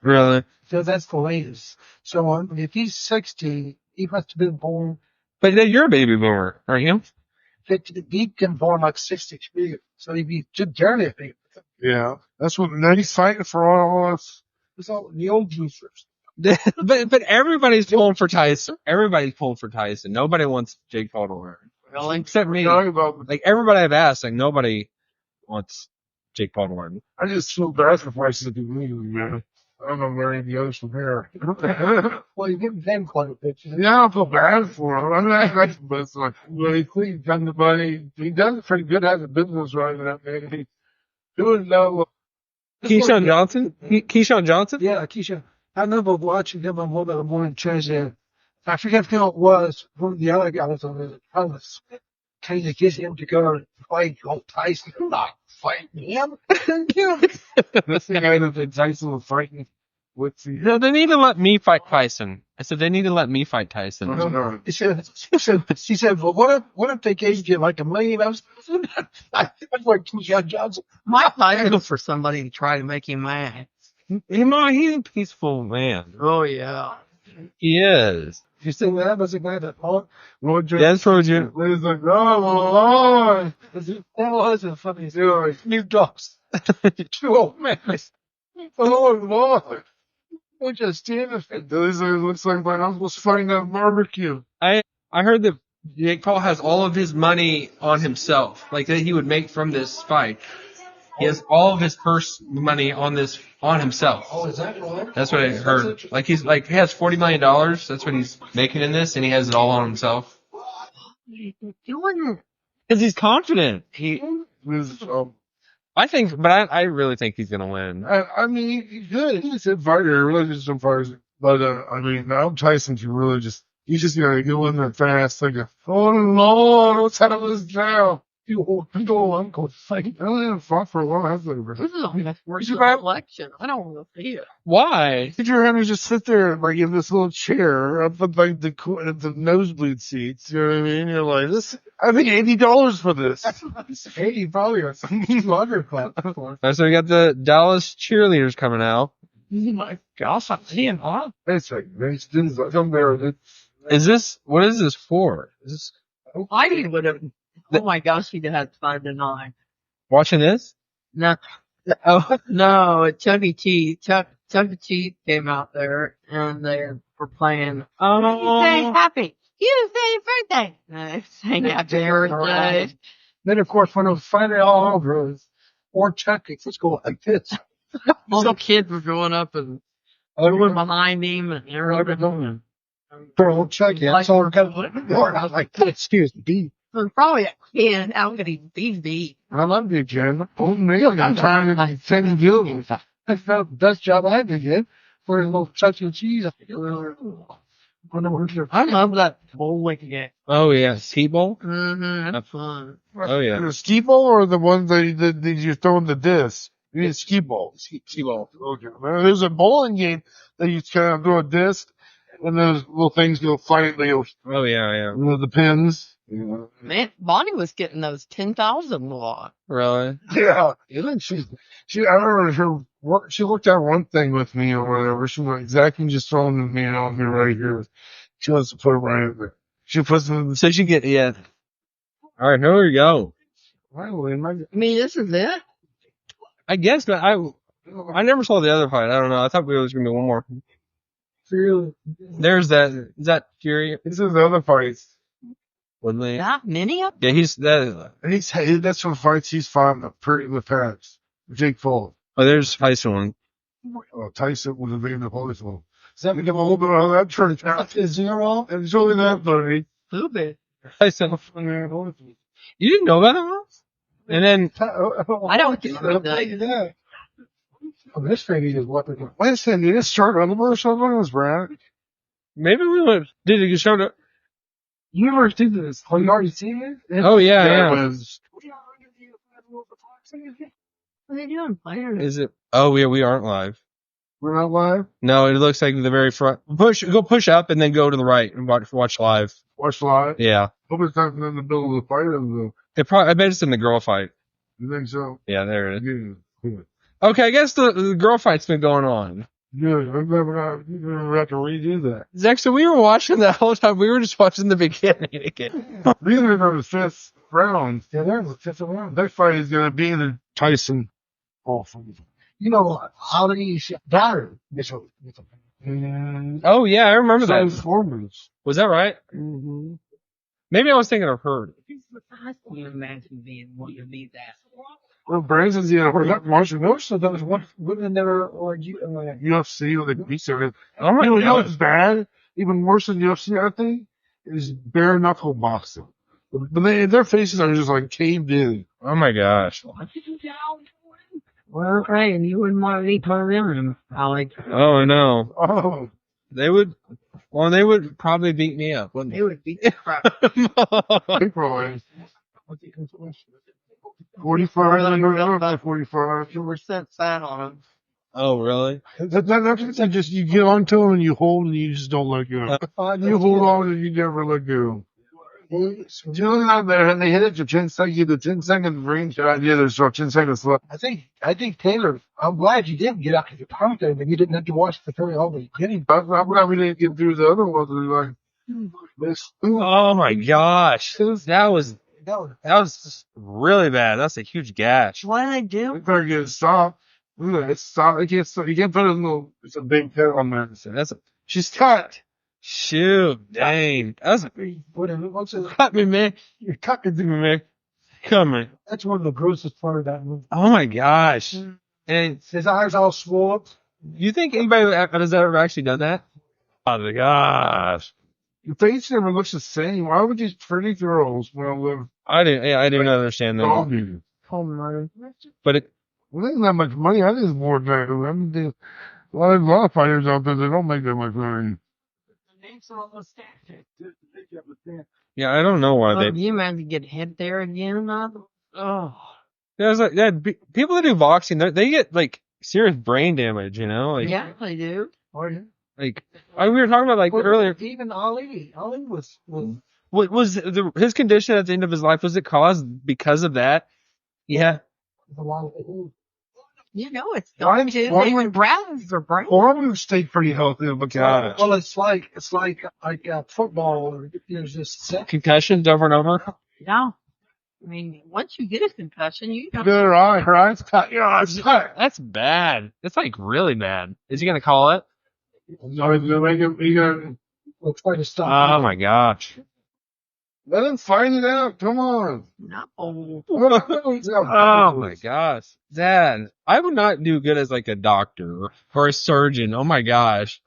Really? So that's the latest. So if he's 60, he must have been born. But then you're a baby boomer, aren't you? He can born like 63. So he'd be barely a baby. yeah. That's what, now he's fighting for all us. It's all the old boosters. but everybody's pulling for Tyson. Everybody's pulling for Tyson. Nobody wants Jake Paul to win. Really? Except me. Talking about, Like everybody I've asked, like nobody wants Jake Paul to win. I just feel bad for places to be man. I don't know where any of the others from here. Well, you give them quite a bit. Yeah, I don't feel bad for him. I'm not like, but it's like, well, he's done the money. He does pretty good as a business right now, man. He wouldn't know Keyshawn Johnson? Keyshawn Johnson? Yeah, Keisha. I remember watching him on one of the morning shows there. I forget who it was. One of the other guys on the house trying to get him to go and fight Mike Tyson. Not fighting him. That's the guy that Tyson was fighting with the. No, they need to let me fight Tyson. I said they need to let me fight Tyson. She said, well, what if they gave you like $1 million? I was like Keisha Johnson. Mike Tyson for somebody to try to make him mad. He's a peaceful man. Oh yeah. He is. You think that was a guy that fought? That's what you. He's like, oh, That was a funny story. New dogs. 2 old men. oh, Lord. We just did it. It looks like my uncle's fighting at barbecue. I heard that Jake Paul has all of his money on himself, like that he would make from this fight. He has all of his purse money on himself. Oh, is that right? That's what I heard. Like he has $40 million. That's what he's making in this, and he has it all on himself. Because he's confident. I think, but I really think he's gonna win. I mean, he's good. He's a fighter, really just some fighters. But, I mean, now Tyson can really he's just gonna go in there fast, like, oh, Lord, what's happening now? You old uncle. Like, I don't even fought for a while after. This is a worst election. I don't want to see it. Why? Did your hand just sit there, like, in this little chair up at, like, the nosebleed seats? You know what I mean? You're like, I think $80 for this. 80 probably or some 200 club. So we got the Dallas cheerleaders coming out. Oh my gosh, I'm seeing, huh? It's like, come there. What is this for? Is this I would have. Oh my gosh, he had fun tonight. watching this? No, no, Chuck E. Cheese came out there and they were playing. You say happy. You say birthday. Saying happy birthday. Then, of course, when it was finally all over, it was more Chuck. It's just going like this. All the kids were going up and going behind him and everything. For old Chuck, yeah. That's all we're going to Lord, I was like, excuse me. It was probably a kid. How could he be beat? I love you, Jen. Oh, me, I'm trying to send you. I felt the best job I ever did for a little Chuck E. Cheese. I love that bowling game. Oh yeah, T-ball. Mm-hmm. That's fun. Oh yeah. The skee ball or the ones that you throw in the disc? You mean skee ball. Skee ball. Okay. There's a bowling game that you kind of throw a disc and those little things go flying. Oh yeah. The pins. Man, Bonnie was getting those 10,000 lot. Really? Yeah. I remember she looked at one thing with me or whatever. She was like, Zach, you just throw them to me and I'll be right here. She wants to put it right in there. She puts them in the. So she get All right, here we go. I mean, this is it? I guess, but I never saw the other fight. I don't know. I thought there was gonna be one more. There's that. Is that Fury? This is the other fights. Wouldn't they? That many of them? Yeah, he's that. That's what fights he's fought in the past. Jake Paul. Oh, there's Tyson one. Tyson would have been the police one. Does that become a little bit of that church out? Is zero? It's only that funny. A little bit. Tyson. You didn't know about it, huh? And then I don't do that. Oh, this baby is what they're doing. Wait a second, you just start on the something was Brad. maybe we would. Did it show up? You ever did this? Have you already seen it? Oh yeah. It was, What are they doing? Players? Is it? Oh yeah, we aren't live. we're not live. No, it looks like the very front. Go push up and then go to the right and watch live. Watch live. Yeah. Hope it's not in the middle of the fight. I bet it's in the girl fight. You think so? Yeah, there it is. Yeah. Good. Okay, I guess the girl fight's been going on. Good. I'm never have to redo that. Zach, so we were watching that whole time. We were just watching the beginning again. These are the fifth round. Yeah, they're in the fifth round. That fight is going to be the Tyson. You know, how do you batter? Oh yeah, I remember that. Performance. Was that right? Mm-hmm. Maybe I was thinking of her. I can't imagine being one to be that. Well, Branson's that Marshall Miller. So that was one women never or UFC with the beats of it. Oh my You know God. what's bad? Even worse than UFC, I think, is bare knuckle boxing. But their faces are just like caved in. Oh my gosh. Well, hey, and you wouldn't want to eat one of them, Alex. Oh no. Oh, They would. Well, they would probably beat me up, wouldn't They would beat the crap. April 45. I don't know, 45. 2% fat on them. Oh, really? That's just you get onto them and you hold and you just don't let go. You hold on and you never let go. Doing out there and they hit it for 10 seconds, the 10-second range. Yeah, there's 10 seconds left. I think Taylor, I'm glad you didn't get out of your commentator, but you didn't have to watch the very whole beginning. I'm glad we didn't get through the other ones. Like this. Oh my gosh, that was just really bad. That's a huge gash. What did I do? We better get it stopped. Look at that, it's stopped. You can't stop. You can't put a little. It's a big pit on there. She's cut. Shoot, dang. That's cut me, man. You're cutting to me, man. Come on. That's one of the grossest part of that movie. Oh my gosh. And His eyes all swole up. you think anybody has ever actually done that? Oh my gosh. Your face never looks the same. Why would these pretty girls want to live? I didn't understand that. Doggy? Oh, my. But it, Well, they don't have much money. I think it's more than that. I mean, there's a lot of fighters out there that don't make that much money. yeah, I don't know why Oh, they. you man to get hit there again? Oh. There's like people that do boxing, they get like serious brain damage, you know? Like, Yeah, they do. like we were talking about like earlier. Even Ali was What was his condition at the end of his life? Was it caused because of that? Yeah. the one who You know it's Why- going to. why- They would browse their brain. Foreign stay pretty healthy. But God, well, it's like football. There's just Concussions over and over. No. I mean, once you get a concussion, you don't. her eyes cut. Your eyes cut. That's bad. That's like really bad. Is he gonna call it? No, you make him. You gotta we'll try to stop. Oh my gosh. let him find it out. Come on. No. Oh my gosh. Dad, I would not do good as like a doctor or a surgeon. Oh my gosh.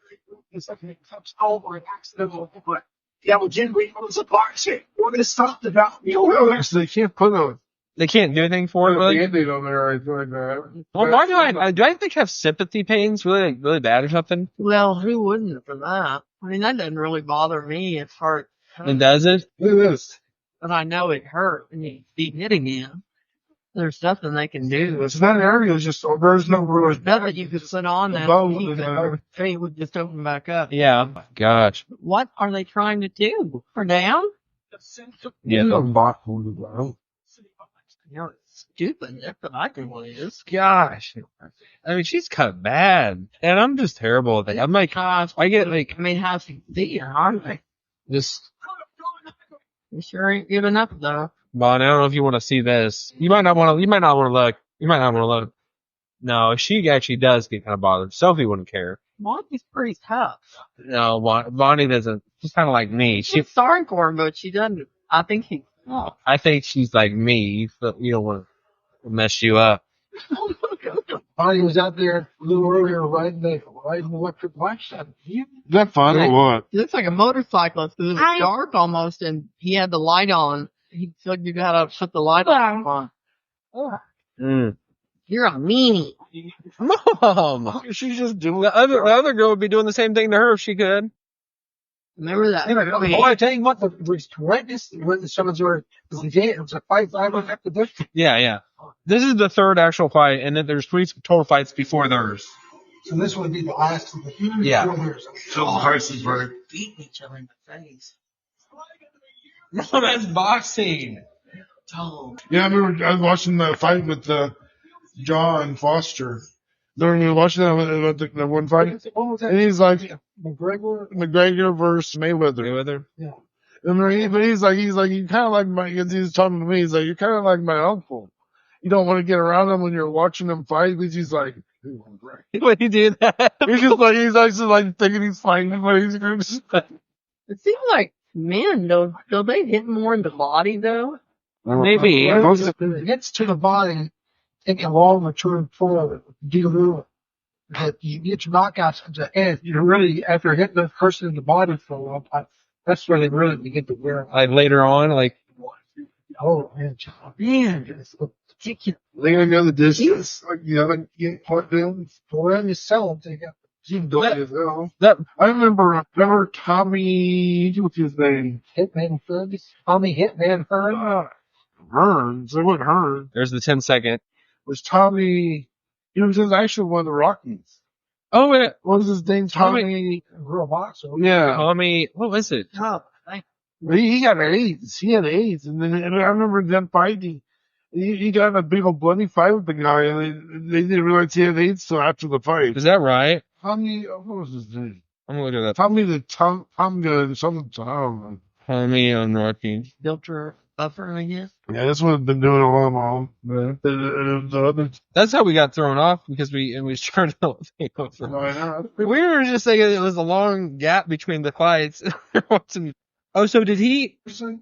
It's like it comes over an accidental, but yeah, well, Jim, we was a boxing. We're going to stop the bout. So they can't put a They can't do anything for it, really? Band-Aid on there or anything like that. Well, why do I think have sympathy pains really, really bad or something? Well, who wouldn't for that? I mean, that doesn't really bother me. It's hurt. And does it? Look at this. But I know it hurt when you be hitting him. There's nothing they can do. It's not an area. It's just there's no really. Nothing you could put on that. Boat, He would just open back up. Yeah. Oh my gosh. What are they trying to do? For down? Yeah. You know, it's stupid. That's what I think it is. Gosh. I mean, she's cut bad. And I'm just terrible at that. I'm like, I get like, I mean, how's he be here, aren't they? just, You sure ain't good enough, though. Bon, I don't know if you want to see this. You might not want to look. No, she actually does get kind of bothered. Sophie wouldn't care. Monty's pretty tough. No, Bonnie doesn't. She's kind of like me. She's sorry for him, but she doesn't. I think he. Oh. I think she's like me. You don't want to mess you up. Bonnie was out there a little earlier riding the electric bike. Is that fun or what? He looks like a motorcyclist. It was dark almost, and he had the light on. He told you how to put the light on. Mm. You're a meanie. Mom, she's just doing. The other girl would be doing the same thing to her if she could. Remember that? Oh, I tell you what, the horrendous when someone's were it was a fight after this. Yeah. This is the third actual fight, and then there's 3 total fights before theirs. So this would be the last of the huge Yeah. years. So Tyson's right. Beating each other in the face. No, that's boxing. Oh. Yeah, I was watching the fight with John Foster. During you watching that one fight, and he's like McGregor versus Mayweather. Yeah. But he's like you kind of like my. He's talking to me. He's like you're kind of like my uncle. You don't want to get around him when you're watching him fight. Because he's like, When he did that, he's actually like thinking he's fighting, but he's just. It seems like men don't they hit more in the body though? maybe. It gets to the body, taking a long mature forward, that you get your knockouts at the head. You really, after hitting the person in the body for a long time, that's where they really begin to wear. Like later on, like Oh, man. It's ridiculous. They gotta go the distance. Like, you know, get put down. For them to sell them, they got I remember Tommy, what's his name? Hitman Hearn. Tommy Hitman Hearn. Hearns. It wasn't Hearn. There's the 10-second. It was Tommy. He was actually one of the Rockies. Oh, wait. What was his name? Tommy. Real boxer. Yeah. Tommy, what was it? Oh, He got AIDS. He had AIDS. And then I remember them fighting. He got in a big old bloody fight with the guy, and they didn't realize he had AIDS till after the fight. Is that right? Tommy, what was his name? I'm gonna look at that. Tommy the Tom something. I don't know. Tommy on Rocky. Filter buffer, I guess. Yeah, that's what I've been doing all along. The other. That's how we got thrown off because we started think over. No, I know. We were just thinking it was a long gap between the fights. Oh, so did he? that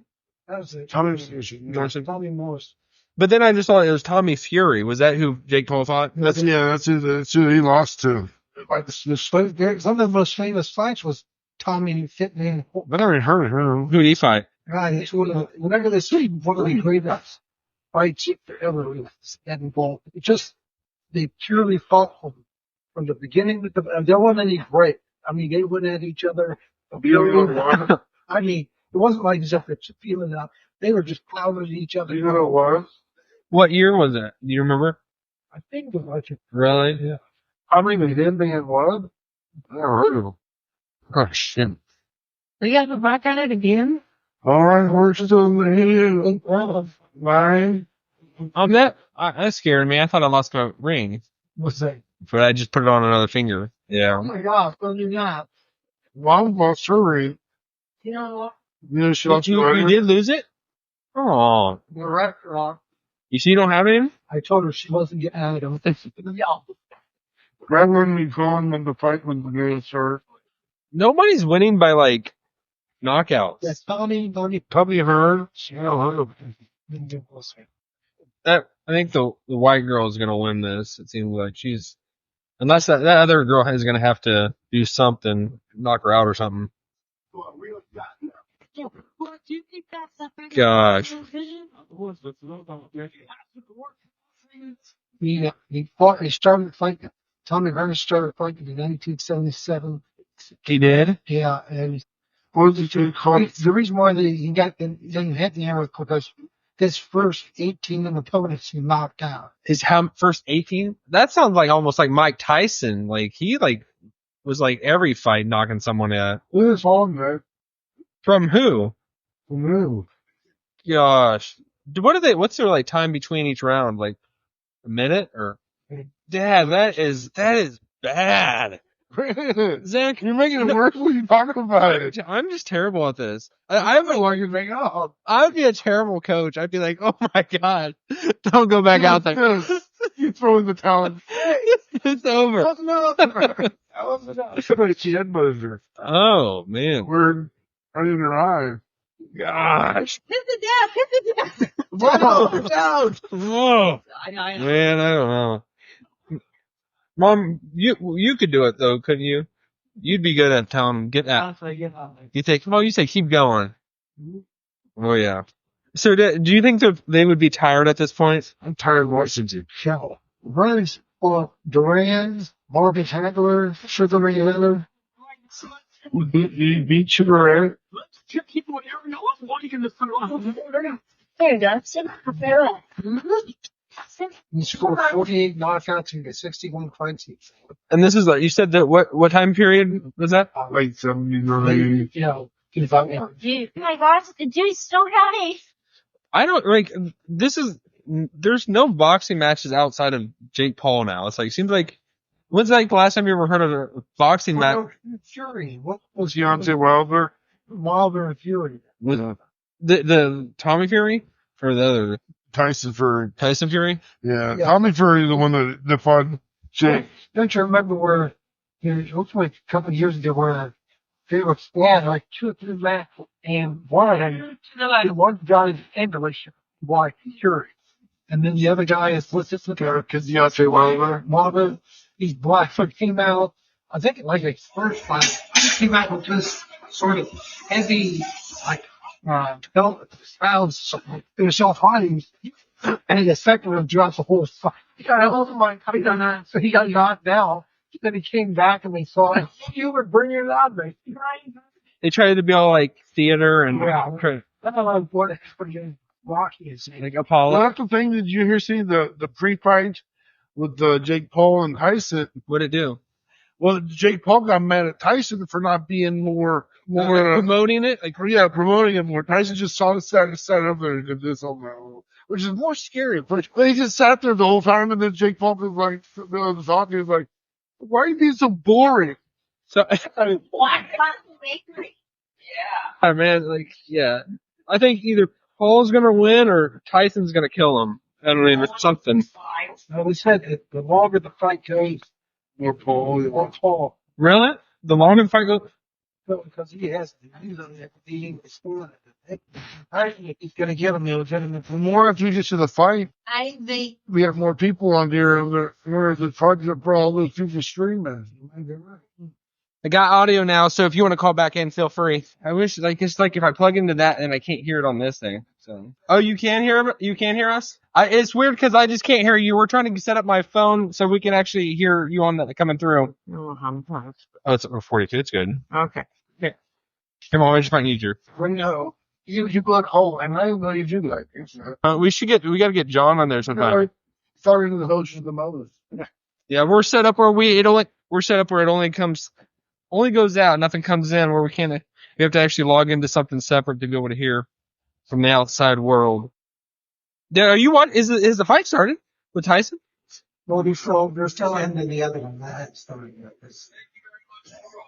was it. Morrison. Tommy Morris. But then I just thought it was Tommy Fury. Was that who Jake Paul fought? That's who he lost to. Like some of the most famous fights was Tommy Hitman. I never heard of him. Who did he fight? God, it's whenever they see one of the greatest fights ever involved, it just they purely fought from the beginning. There wasn't any break. I mean, they went at each other. I mean, it wasn't like as if it's feeling out. They were just pounding each other. You know what it was? What year was that? Do you remember? I think it was like Really? yeah. I mean, they didn't think it was. I never heard of him. Oh shit! We got to back at it again. All right, we're still here. Bye. That scared me. I thought I lost my ring, What's that? but I just put it on another finger. Oh Yeah. my God! Don't do that. Mom lost her ring. You know what? You know, she lost You her did lose it? Oh, The restaurant. you see, you don't have it. I told her she wasn't getting out of it. Yeah. Remember when we gone when the fight when the girls started? Nobody's winning by like knockouts. That's Tommy Probably heard. Yeah, I think the white girl is gonna win this. It seems like unless that other girl is gonna have to do something, knock her out or something. Gosh. He started fighting. Tommy Hearn started fighting in 1977. He did? Yeah, and what did you call it? the reason why he didn't hit the hammer was because his first 18 opponents he knocked out. His first 18? That sounds like almost like Mike Tyson. Like he was like every fight knocking someone out. It was on there. From who? No. Gosh. What's their like time between each round? Like a minute or? Dad, that is bad. Zach, You're making it worse when you talk about it. I'm just terrible at this. I feel like you're making up. I would be a terrible coach. I'd be like, oh my God, don't go back out there. You throwing the towel. It's over. Somebody head buzzer. Oh man. We're right in her eye. Gosh. Hit the death! Hit the death! Whoa. Whoa. I know. Man, I don't know. Mom, you could do it though, couldn't you? You'd be good at telling them, get out. You think, well, you say keep going. Oh yeah. So do you think that they would be tired at this point? I'm tired of watching you. Shell. Runs for Duran, Marvin Hagler, Sugar Ray Leonard. You beat Sugar Ray? Let's keep on airing off while you can just turn off. There you go. Sit prepare it. He scored 48 knockouts in 61 fights. And this is like, you said that what time period was that? Late 70s, early 80s. You know, he's about Oh my gosh, the dude's so high. I don't like, there's no boxing matches outside of Jake Paul now. It's like, it seems like, when's like the last time you ever heard of a boxing match? Fury. What was Deontay Wilder? Wilder and Fury? The Tommy Fury? Or the other? Tyson Fury. Tyson Fury? Yeah. Tommy Fury, the one that fought Jake. Don't you remember where, it was like a couple of years ago where they were flat like 2 or 3 matches and one guy is English, white, Fury. And then the other guy is, what's this? Because Deontay Wilder. He's black. So it came out, I think like his first fight, he came out with this sort of heavy, like sounds it was so funny, and the second one dropped the whole fight. Oh my God! So he got knocked down. Then he came back and they saw it. You were bringing it out, mate. They tried to be all like theater and That's what Rocky is saying. like Apollo. Well, that's the thing. Did you hear see the pre-fight with Jake Paul and Tyson? What'd it do? Well, Jake Paul got mad at Tyson for not being more Promoting it? Like, promoting it more. Tyson just sat up there and did this on that, which is more scary. But he just sat there the whole time, and then Jake Paul was like, talking, he was like, "Why are you being so boring?" so, I mean, yeah, man, like, yeah. I think either Paul's gonna win or Tyson's gonna kill him. I don't know, or something. No, they said that the longer the fight goes, more Paul. Really? The longer the fight goes? Because he has the sport. I think he's going to get him. The more if you get to the fight, we have more people on there. Where the fights are for all those people streaming. I got audio now, so if you want to call back in, feel free. I wish, like, it's like if I plug into that and I can't hear it on this thing. So, oh, you can hear? You can hear us? It's weird because I just can't hear you. We're trying to set up my phone so we can actually hear you on that coming through. Oh, it's 42. It's good. Okay. Yeah. Come on, I just might need your. No. You look whole, and I don't know you do like this. We gotta get John on there sometime. Far into the host of the most. Yeah, we're set up where we're set up where it only goes out, nothing comes in, where we have to actually log into something separate to be able to hear from the outside world. Are you what? Is the fight started with Tyson? Well, they're still ending the other one. That's starting with this.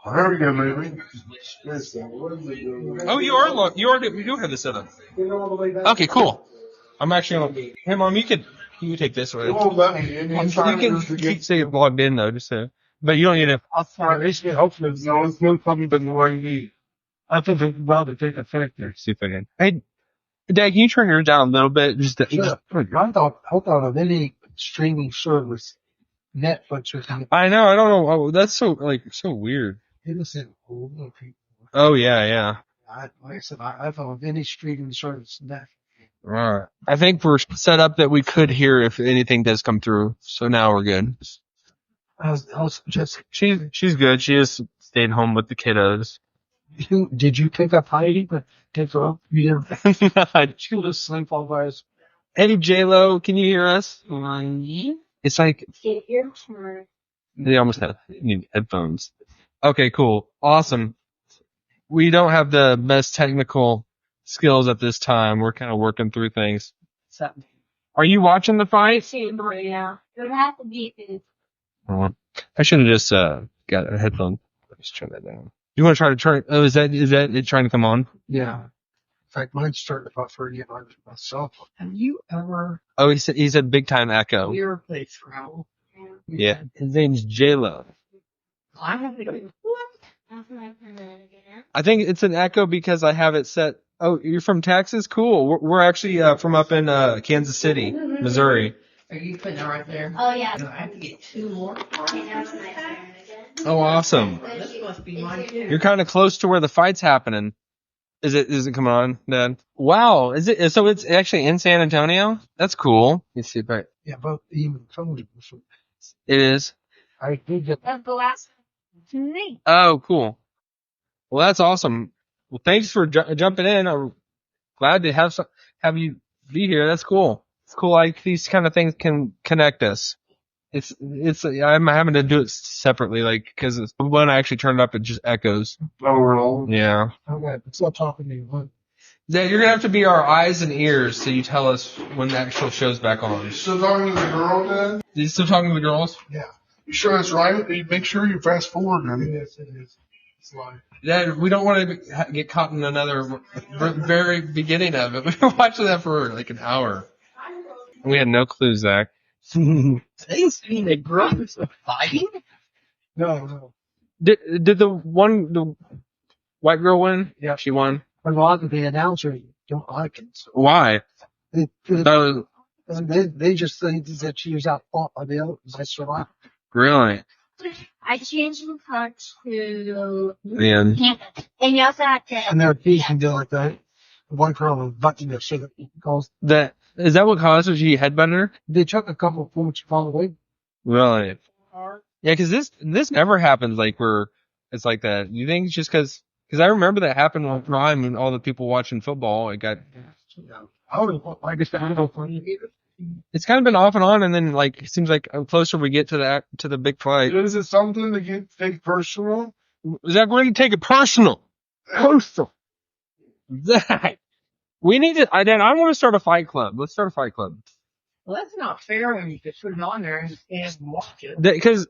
There we go, maybe. Oh, you do have this set up. Okay, cool. I'm actually you take this way. You can keep saying logged in though, just so. But you don't need to. I'll try. Hopefully, it's no coming but the way you need. I think it's about to take effect there. See if I can. Hey, Dad, can you turn yours down a little bit? Sure. I thought of any streaming service, Netflix or something. I know. I don't know. Oh, that's so weird. Innocent older people. Oh yeah. Like I said, I thought of any streaming service, Netflix. Alright. I think we're set up that we could hear if anything does come through. So now we're good. How's Jessica? She's good. She just stayed home with the kiddos. Did you pick up Heidi? But take her up? You didn't. She was asleep all by us. Hey J-Lo, can you hear us? It's like they almost need headphones. Okay, cool. Awesome. We don't have the best technical skills at this time. We're kind of working through things. Are you watching the fight? Yeah. It would have to be. I should have just got a headphone. Let's turn that down. You want to try to turn? Oh, is that it trying to come on? Yeah. In fact, mine's starting to buffer again on myself. Have you ever? Oh, he said big time echo. You ever play Scrabble? Yeah. His name's J-Lo. I haven't. I think it's an echo because I have it set. Oh, you're from Texas? Cool. We're actually from up in Kansas City, Missouri. Are you putting it right there? Oh, yeah. I have to get 2 more. Oh, awesome. This must be mine too. You're kind of close to where the fight's happening. Is it coming on, Dad? Wow. Is it? So it's actually in San Antonio? That's cool. Let's see if I. Yeah, but even told you. It is. I did get. That's the last one. Me. Oh, cool. Well, that's awesome. Well, thanks for jumping in. I'm glad to have you be here. That's cool. It's cool. Like these kind of things can connect us. I'm having to do it separately, like, because when I actually turn it up, it just echoes. Oh, Yeah. Okay, it's not talking to you. Huh? Dad, you're gonna have to be our eyes and ears so you tell us when the actual show's back on. You still talking to the girl, Dad? You still talking to the girls? Yeah. You sure that's right? Make sure you fast forward, man. Yes, it is. It's live. Dad, we don't want to get caught in another very beginning of it. We were watching that for like an hour. We had no clue, Zach. They seen the girls fighting? No. Did the white girl win? Yeah. She won. But a lot of the announcers don't like it. So Why? they just think that she was outfought by the others. That's what Really? I changed the touch to Man. and you also have to. and they're teasing doing like that. one girl was butting the shit because Is that what caused it? She headbutted her? they took a couple of points from away. Really? Yeah, because this never happens like where it's like that. You think it's just because I remember that happened on Prime and all the people watching football. It got. I guess I don't know for you. It's kind of been off and on, and then like it seems like the closer we get to the big fight. Is it something that you take personal? Zach, we're gonna take it personal. Postal. Zach, we need to. I want to start a fight club. Let's start a fight club. Well, that's not fair when you could put it on there and watch it. Because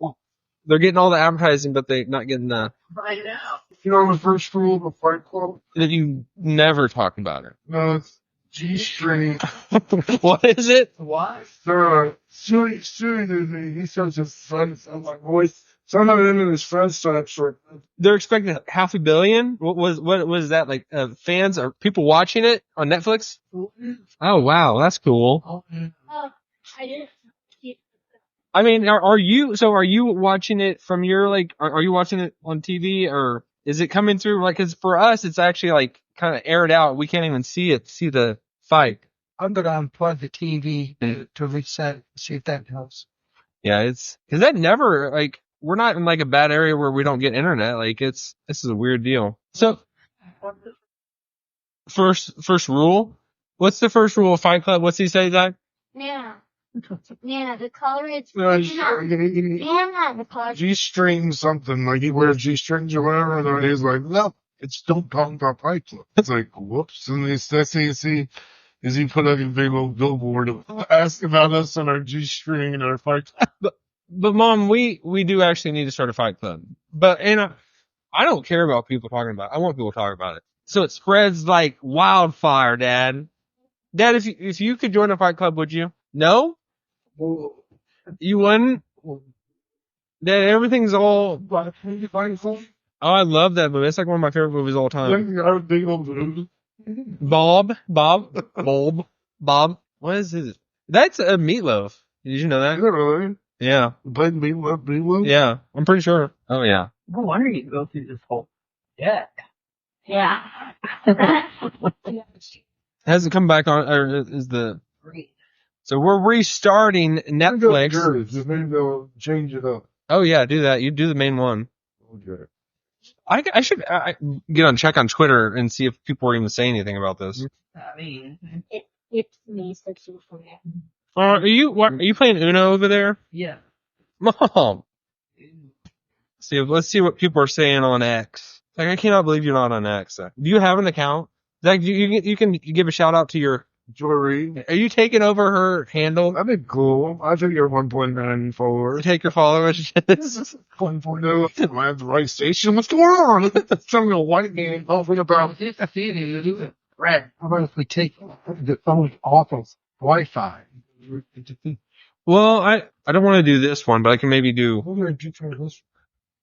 they're getting all the advertising, but they're not getting the. Find out. You know the first rule of a fight club? That you never talk about it. No, it's G-string. What is it? What? So, soon he starts his friends. I'm like, boys, some of them in his friends start short. They're expecting 500 million. What was that like? Fans or people watching it on Netflix? Oh wow, that's cool. Oh, I didn't. I mean, are you watching it from your like? Are you watching it on TV or is it coming through like? Cause for us, it's actually like kind of aired out. We can't even see the fight. I'm gonna unplug the TV to reset. See if that helps. Yeah, it's because that never like we're not in like a bad area where we don't get internet. Like this is a weird deal. So first rule. What's the first rule of Fight Club? What's he say, Zach? Yeah. Yeah, the color is. No, Yeah, the color. G-string something, like he wears G-strings or whatever, and then he's like, no, it's don't talk about fight club. It's like, whoops. And the next thing you see is he put up a big old billboard asking about us and our G-string and our fight club. But Mom, we do actually need to start a fight club. But I don't care about people talking about it. I want people to talk about it. So it spreads like wildfire, Dad. Dad, if you could join a fight club, would you? No? You wouldn't? Dad, everything's all. Oh, I love that movie. It's like one of my favorite movies of all time. Bob. What is it? That's a Meatloaf. Did you know that? Is it really? Yeah. Played Meatloaf? Yeah, I'm pretty sure. Oh yeah. no wonder you go through this whole deck. Yeah. Has it come back on, or is the. So we're restarting Netflix. Just maybe they'll change it up. Oh yeah, do that. You do the main one. Okay. I should check on Twitter and see if people are even saying anything about this. I mean, It's me, so Are you playing Uno over there? yeah. Mom. Let's see what people are saying on X. Like, I cannot believe you're not on X. Do you have an account? Zach, you can give a shout out to your. Jory. Are you taking over her handle? That'd be cool. I think you're 1.9 followers. Take your followers. 1.0. Am I at the right station? What's going on? Some white man talking about. Red. How about if we take the phone off of Wi-Fi? Well, I don't want to do this one, but I can maybe do. We're gonna do this.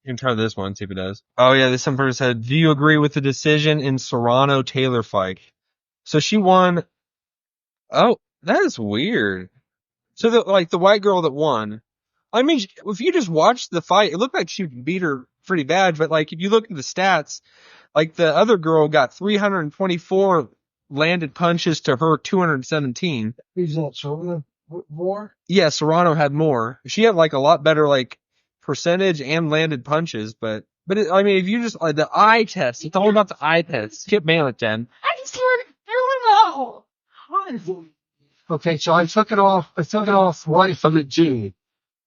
You can try this one, see if it does. Oh yeah, some person said, do you agree with the decision in Serrano-Taylor fight? So she won. Oh, that is weird. So the white girl that won, I mean, if you just watch the fight, it looked like she beat her pretty bad, but like if you look at the stats, like the other girl got 324 landed punches to her 217. Who's that? Serrano more? Yeah, Serrano had more. She had like a lot better like percentage and landed punches, but I mean, if you just the eye test, it's all about the eye test. Skip Malin, Jen. I just want to know. Okay, so I took it off right from the G.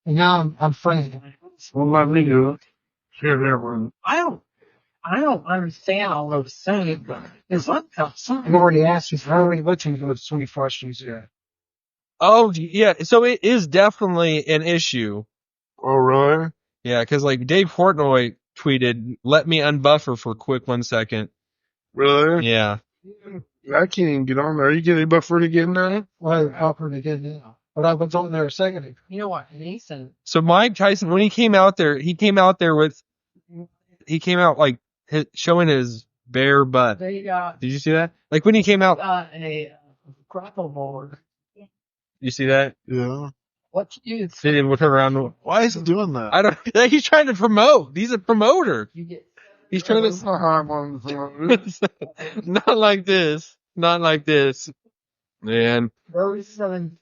And now I'm friendly. Well, let me do it. Share everyone. I don't understand all those things, but it's like I've already asked you. I already looked into those 20 questions there. Oh yeah, so it is definitely an issue. Oh, really? Yeah, because like Dave Portnoy tweeted, "Let me unbuffer for a quick 1 second." Really? Yeah. I can't even get on there. Are you getting buffered again now? Well, I offered again now. But I was on there a second ago. you know what, Nathan? So Mike Tyson, when he came out there like showing his bare butt. They got Did you see that? Like when he came out, a grapple board. you see that? Yeah. What you do? Did he turn around? Why is he doing that? I don't. He's trying to promote. He's a promoter. You get He's trying That's to. not how I want to. Not like this. Not like this. Man. Rose and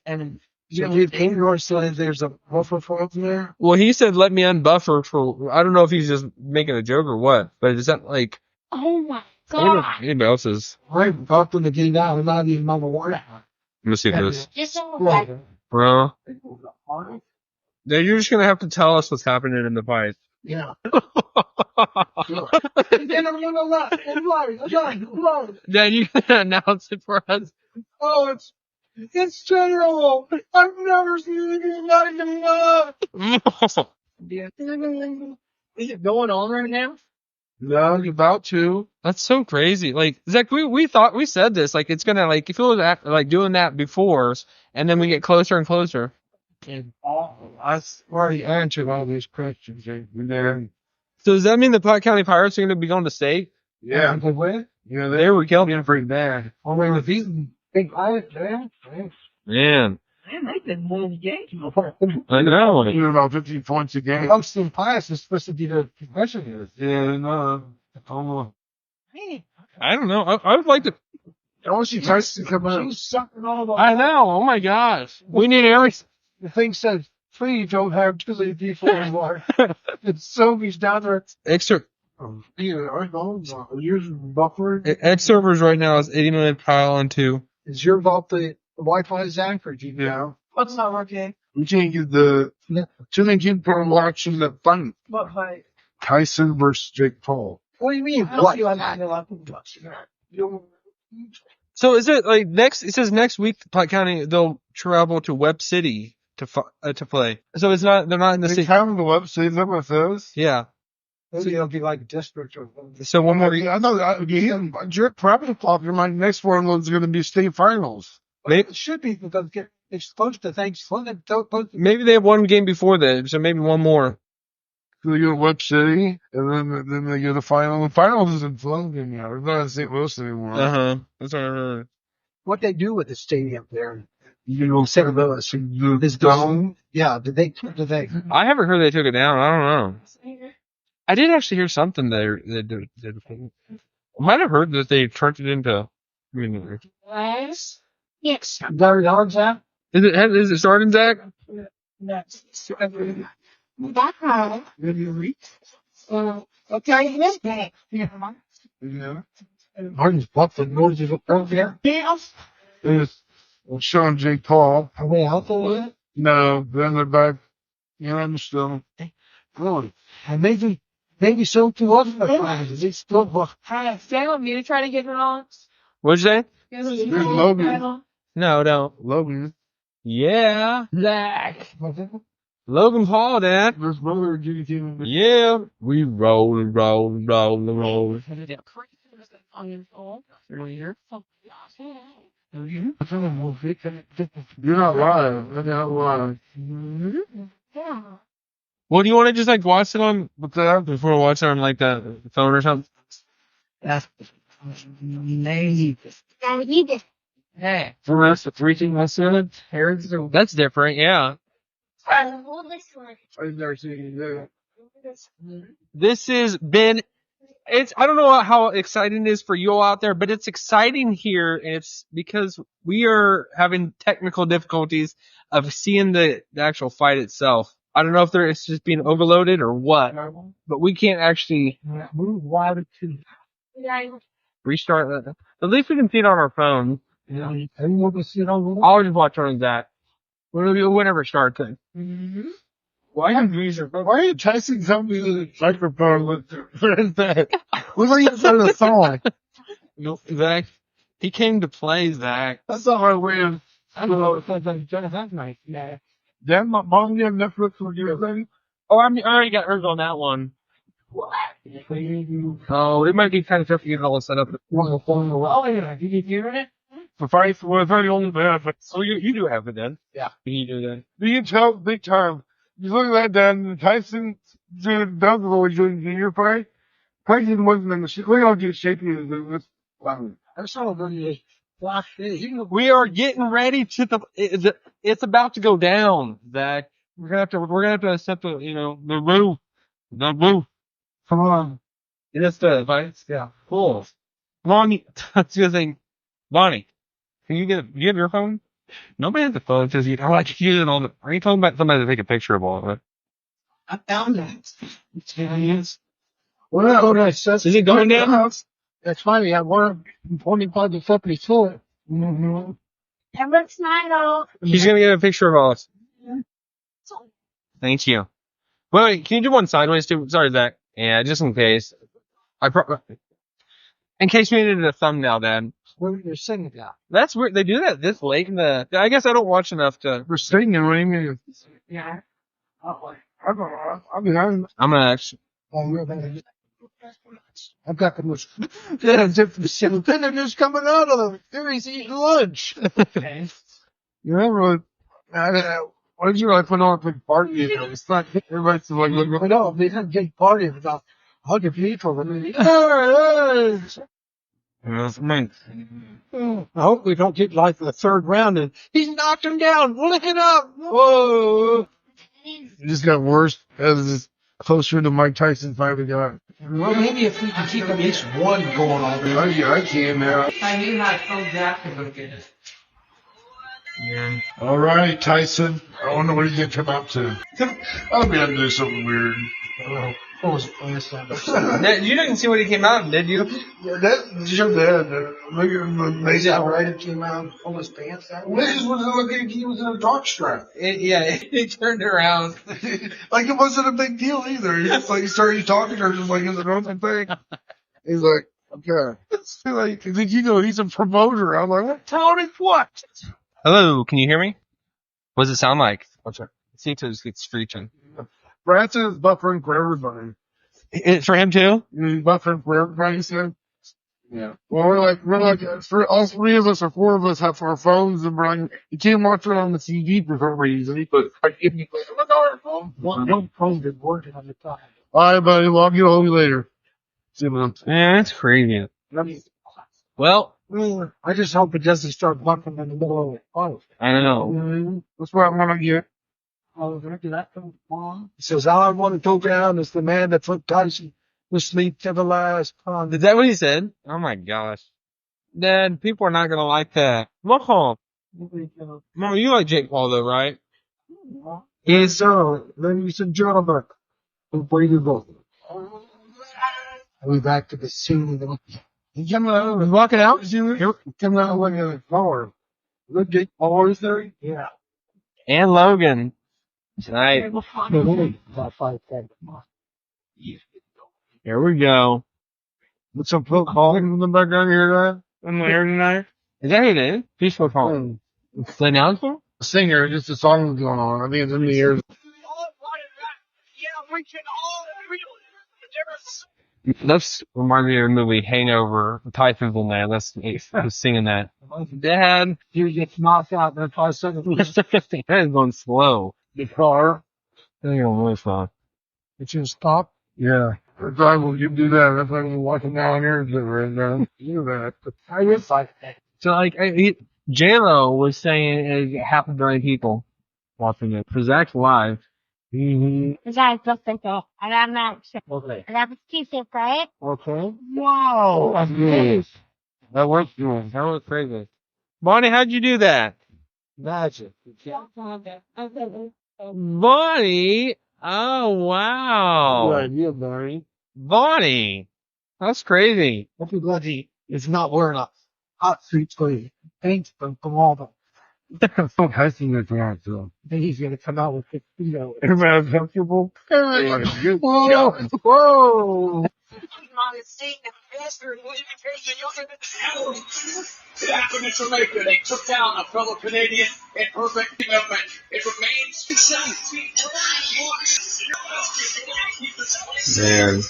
So did Andor say there's a buffer for up there? Well, he said let me unbuffer for, I don't know if he's just making a joke or what, but is that like, Oh my I wonder if god. anybody else is. I'm up to get out. I'm not even number one. Let me see this. This one. Bro. Then you're just going to have to tell us what's happening in the fight. Yeah. Then you can announce it for us. Oh, it's general. I've never seen anything like it. is it going on right now? No, you're about to. That's so crazy. Like, Zach, we thought, we said this, like, it's gonna, like, if it was like doing that before, and then we get closer and closer. And I already answered all these questions. There. So does that mean the Platte County Pirates are gonna be going to state? Yeah. And win? Yeah, there we go. Pretty bad. Only the beaten big Pirates, man. Man. Man, they've been winning the game. I know. You're about 15 points a game. Austin Pius is supposed to be the professional. Yeah, no. I don't know. I would like to. I want you Tyson to come out. She's sucking all the. I know. Oh my gosh. We need every. The thing says, please don't have too many people anymore. It's so he's down there. Extra. Yours buffer. X servers right now is 80 million pile on 2. Is your vault the Wi-Fi Zach or do you know? What's not working? We can't get the tuning in for watching the fun. What fight? Tyson versus Jake Paul. What do you mean? I see why a lot of people So is it like next? It says next week, Platte County they'll travel to Webb City to play. So it's not. They're not in the city. Travel to Webb City. Is that what it says? Yeah. Maybe it'll be like district or something. So one more. I know. Your probably popular. My next one was going to be state finals. Maybe it should be because it's close to Thanksgiving. Maybe they have one game before that, so maybe one more. So they go to Webb City, and then they go to final. The finals is in Logan now. It's not in St. Louis anymore. That's what I heard. What they do with the stadium there? You know, St. Louis. This dome. Yeah. Did they? I haven't heard they took it down. I don't know. I did actually hear something there. They did. I might have heard that they turned it into. Yes. Yes. Larry Dogs out. Is it starting, Zach? That's Okay. Yeah. Harden's bucked the nose of the Yes. Is Sean Jake Paul. Are they out there? No, then they're back. Yeah, I'm still. Really? And maybe so too other players. They still book. Sam want me to try to get it on? What'd you say? There's Logan. No, don't. Logan. Yeah. Zach. Logan Paul, Dad. There's brother GT. Yeah. We roll. You're not live. You're not live. Yeah. Well, do you want to just like watch it on what's that before we watch it on like the phone or something? That's name. Now you did. Hey, for us, the 3 thing I said, Harris. That's different, yeah. Hold this one. I've never seen you This has been. I don't know how exciting it is for you all out there, but it's exciting here. And it's because we are having technical difficulties of seeing the actual fight itself. I don't know if it's just being overloaded or what, but we can't actually restart that. At least we can see it on our phone. I'll just watch on that. Whenever it starts. Why are Tyson telling me the microphone with that? What are you trying to song? No, Zach. He came to play, Zach. That's not my way of. I don't know. It's like that night. Yeah. Then my mom, you have Netflix or your thing? Oh, I already got hers on that one. What? Oh, it might be kind of tough to get it all set up. Oh, yeah. Did you hear it? For fights, well, it's only only bad, but. Oh, you do have it then. Yeah. You do that. You can tell big time. You look at that, Dan. Tyson did that was doing the junior fight. Tyson wasn't in the shape. Look how good shape he is. Wow. I saw him really flash. We are getting ready to it's about to go down, Zach. We're gonna have to accept the roof. The roof. Come on. It's the fights. Yeah. Cool. Come on. That's the thing. Bonnie, do you have your phone? Nobody has the phone. It says I like using all the. Are you talking about somebody to take a picture of all of it? I found it. Yes. Well, that's Is it going down? That's funny. I want 45 to 54. Mm-hmm. Number smile. She's gonna get a picture of all of us. Thank you. Wait, can you do one sideways too? Sorry, Zach. Yeah, just in case. In case we needed a thumbnail, Dad. What are you singing about? That's weird. They do that this late in the. I guess I don't watch enough to. We're singing, what do you mean? Yeah. I'm gonna actually. I've got the most. Yeah, then they're just coming out of them. They're eating lunch. You remember what did you like put on a big party? It's not everybody's like, no, they had a big party about 100 people. I hope we don't get like the third round and he's knocked him down. Look it up. Whoa. It just got worse as it's closer to Mike Tyson finally got. Well, maybe if we can keep at least one going on. I can now. I knew how Phil Jackson would get it. Yeah. All right, Tyson. I wonder what he's going to come up to. I'll be able to do something weird. What was it last time? You didn't see what he came out, did you? Yeah, that's your dad. Look at him. Is that right? It came out, pulled his pants out. This was looking like he was in a jock strap. He turned around. Like it wasn't a big deal either. He just like started talking to her just like it's a normal thing. He's like, okay. Like, you know, he's a promoter. I'm like, tell me what? Hello, can you hear me? What does it sound like? What's it? It seems to get screeching. Branson is buffering for everybody. It's for him too? He's buffering for everybody, he said. Yeah. Well, we're like, for all three of us or four of us have our phones and we're like, you can't watch it on the TV for some reason, but like, if you look on our phone. One phone did work at the time. All right, buddy, well, I'll get home later. See you, man. Yeah, that's crazy. Well, I just hope it doesn't start bucking in the middle of the fight. I don't know. That's what I'm gonna get. Oh, did that come on? He says, all I want to go down is the man that put Tyson to sleep to the last pond. Is that what he said? Oh my gosh. Dad, people are not gonna like that. Mom, you like Jake Paul though, right? Yes, sir. Ladies and gentlemen, unbelievable. I'll be back to the scene. He's walking out? Come out with a car. Look, Jake Paul is there? Yeah. And Logan. Tonight. Here we go. What's some football in the background here, in the air tonight? Is that who it is? Peaceful Paul. The announcer? Singer, just a song going on. I think it's in the air. Yeah, we can all feel the difference. That's reminds me of the movie Hangover. Tyson's in there. Let's singing that. Dad. You get knocked out in 5 seconds. That is going slow. The car. That's going really slow. It just stopped. Yeah. That's why you do that. That's why we're watching down here. Right now. You do that. I just like that. So like, J-Lo was saying it happened to many people watching it. For Zach's live. Is that something though? And I'm not sure. Okay. And that was T-shirt, right? Okay. Wow. That's good. That worked good. That was crazy. Bonnie, how'd you do that? Magic. Bonnie? Oh, wow. Good idea, Barry. Bonnie. That's crazy. Hope you're glad he is not wearing a hot suit for you. Paint from all the. So Tyson is around, so. I think he's going to come out with 6 feet out. Everybody comfortable? Whoa! Whoa! It happened in Jamaica. They took down a fellow Canadian in perfect commitment. It remains Man.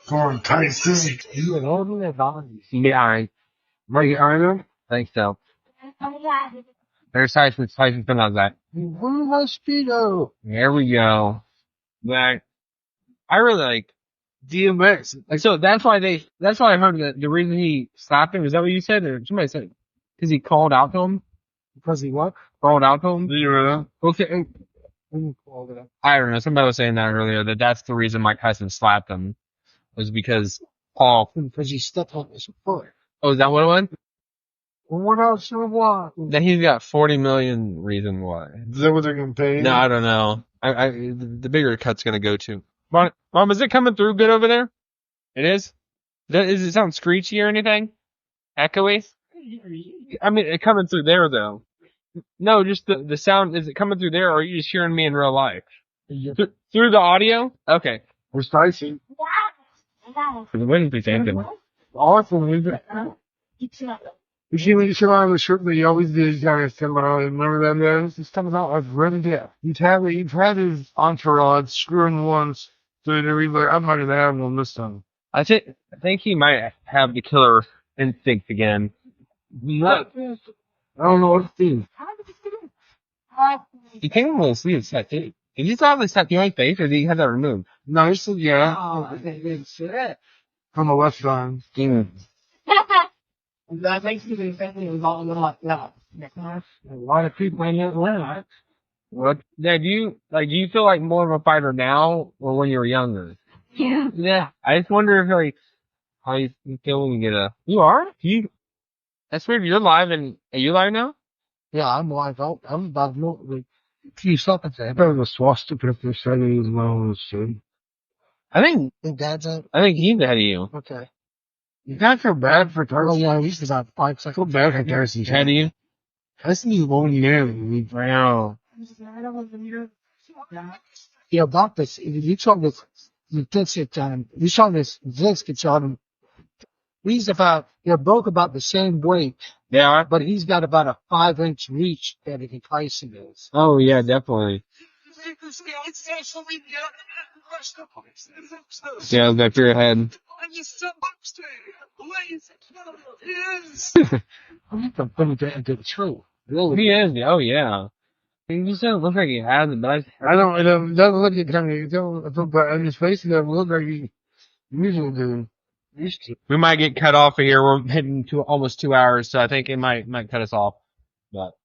Come on, Tyson. You were holding that on. Yeah, I think so. There's Tyson. Tyson's been on that. Mosquito. There we go. That I really like DMX. Like, so that's why I heard that the reason he slapped him, is that what you said? Or somebody said, because he called out to him? Because he what? Called out to him? Did you hear that? Okay. I don't know. Somebody was saying that earlier, that's the reason Mike Tyson slapped him, was because Paul. Because he stepped on his foot. Oh, is that what it was? Well, what else you want? Then he's got 40 million reason why. Is that what they're gonna pay? No, I don't know. The bigger cut's gonna go to. Mom, is it coming through good over there? It is? Does it sound screechy or anything? Echoey? I mean, it coming through there though. No, just the sound. Is it coming through there, or are you just hearing me in real life? Through the audio? Okay. Where's Tyson? What did we think? Awesome, isn't it? You see when you come out of the shirt that you always did, guys come out. Remember that, man? This comes out like really dead. You've had his entourage screwing once, so they're like, I'm not gonna have one this time. I think he might have the killer instinct again. Not, I don't know what to do. He came in with a sleeve tattoo. Did you still have this tattoo on his face, or did he have that removed? No, it's yeah. From the left side. That makes me think it was all like that. A lot of people in Atlanta. What? Yeah, do you feel like more of a fighter now, or when you were younger? Yeah. Yeah. I just wonder if how you feel when you get you are? That's weird. You're live are you live now? Yeah, I'm live out. I'm about to know, like, few seconds. I better go swastika if they're setting as well as soon. I think Dad's out. I think he's ahead of you. Okay. You can't feel bad for Tarzan. Oh, yeah, he's about 5 seconds. I feel bad for Tarzan. Ahead of you? Tyson won't know. Wow. Yeah, about this. You saw this. You saw this. This gets on him. They're both about the same weight, Yeah. but he's got about a 5-inch reach that he Tyson is. Oh yeah, definitely. Yeah, back to your head. I'm not putting that into the truth. Really. He is. Oh yeah. He just doesn't look like he has it, but It doesn't look at kind of, but on his face, it doesn't look like he usually do. Used to. we might get cut off of here. We're heading to almost 2 hours, so I think it might cut us off. But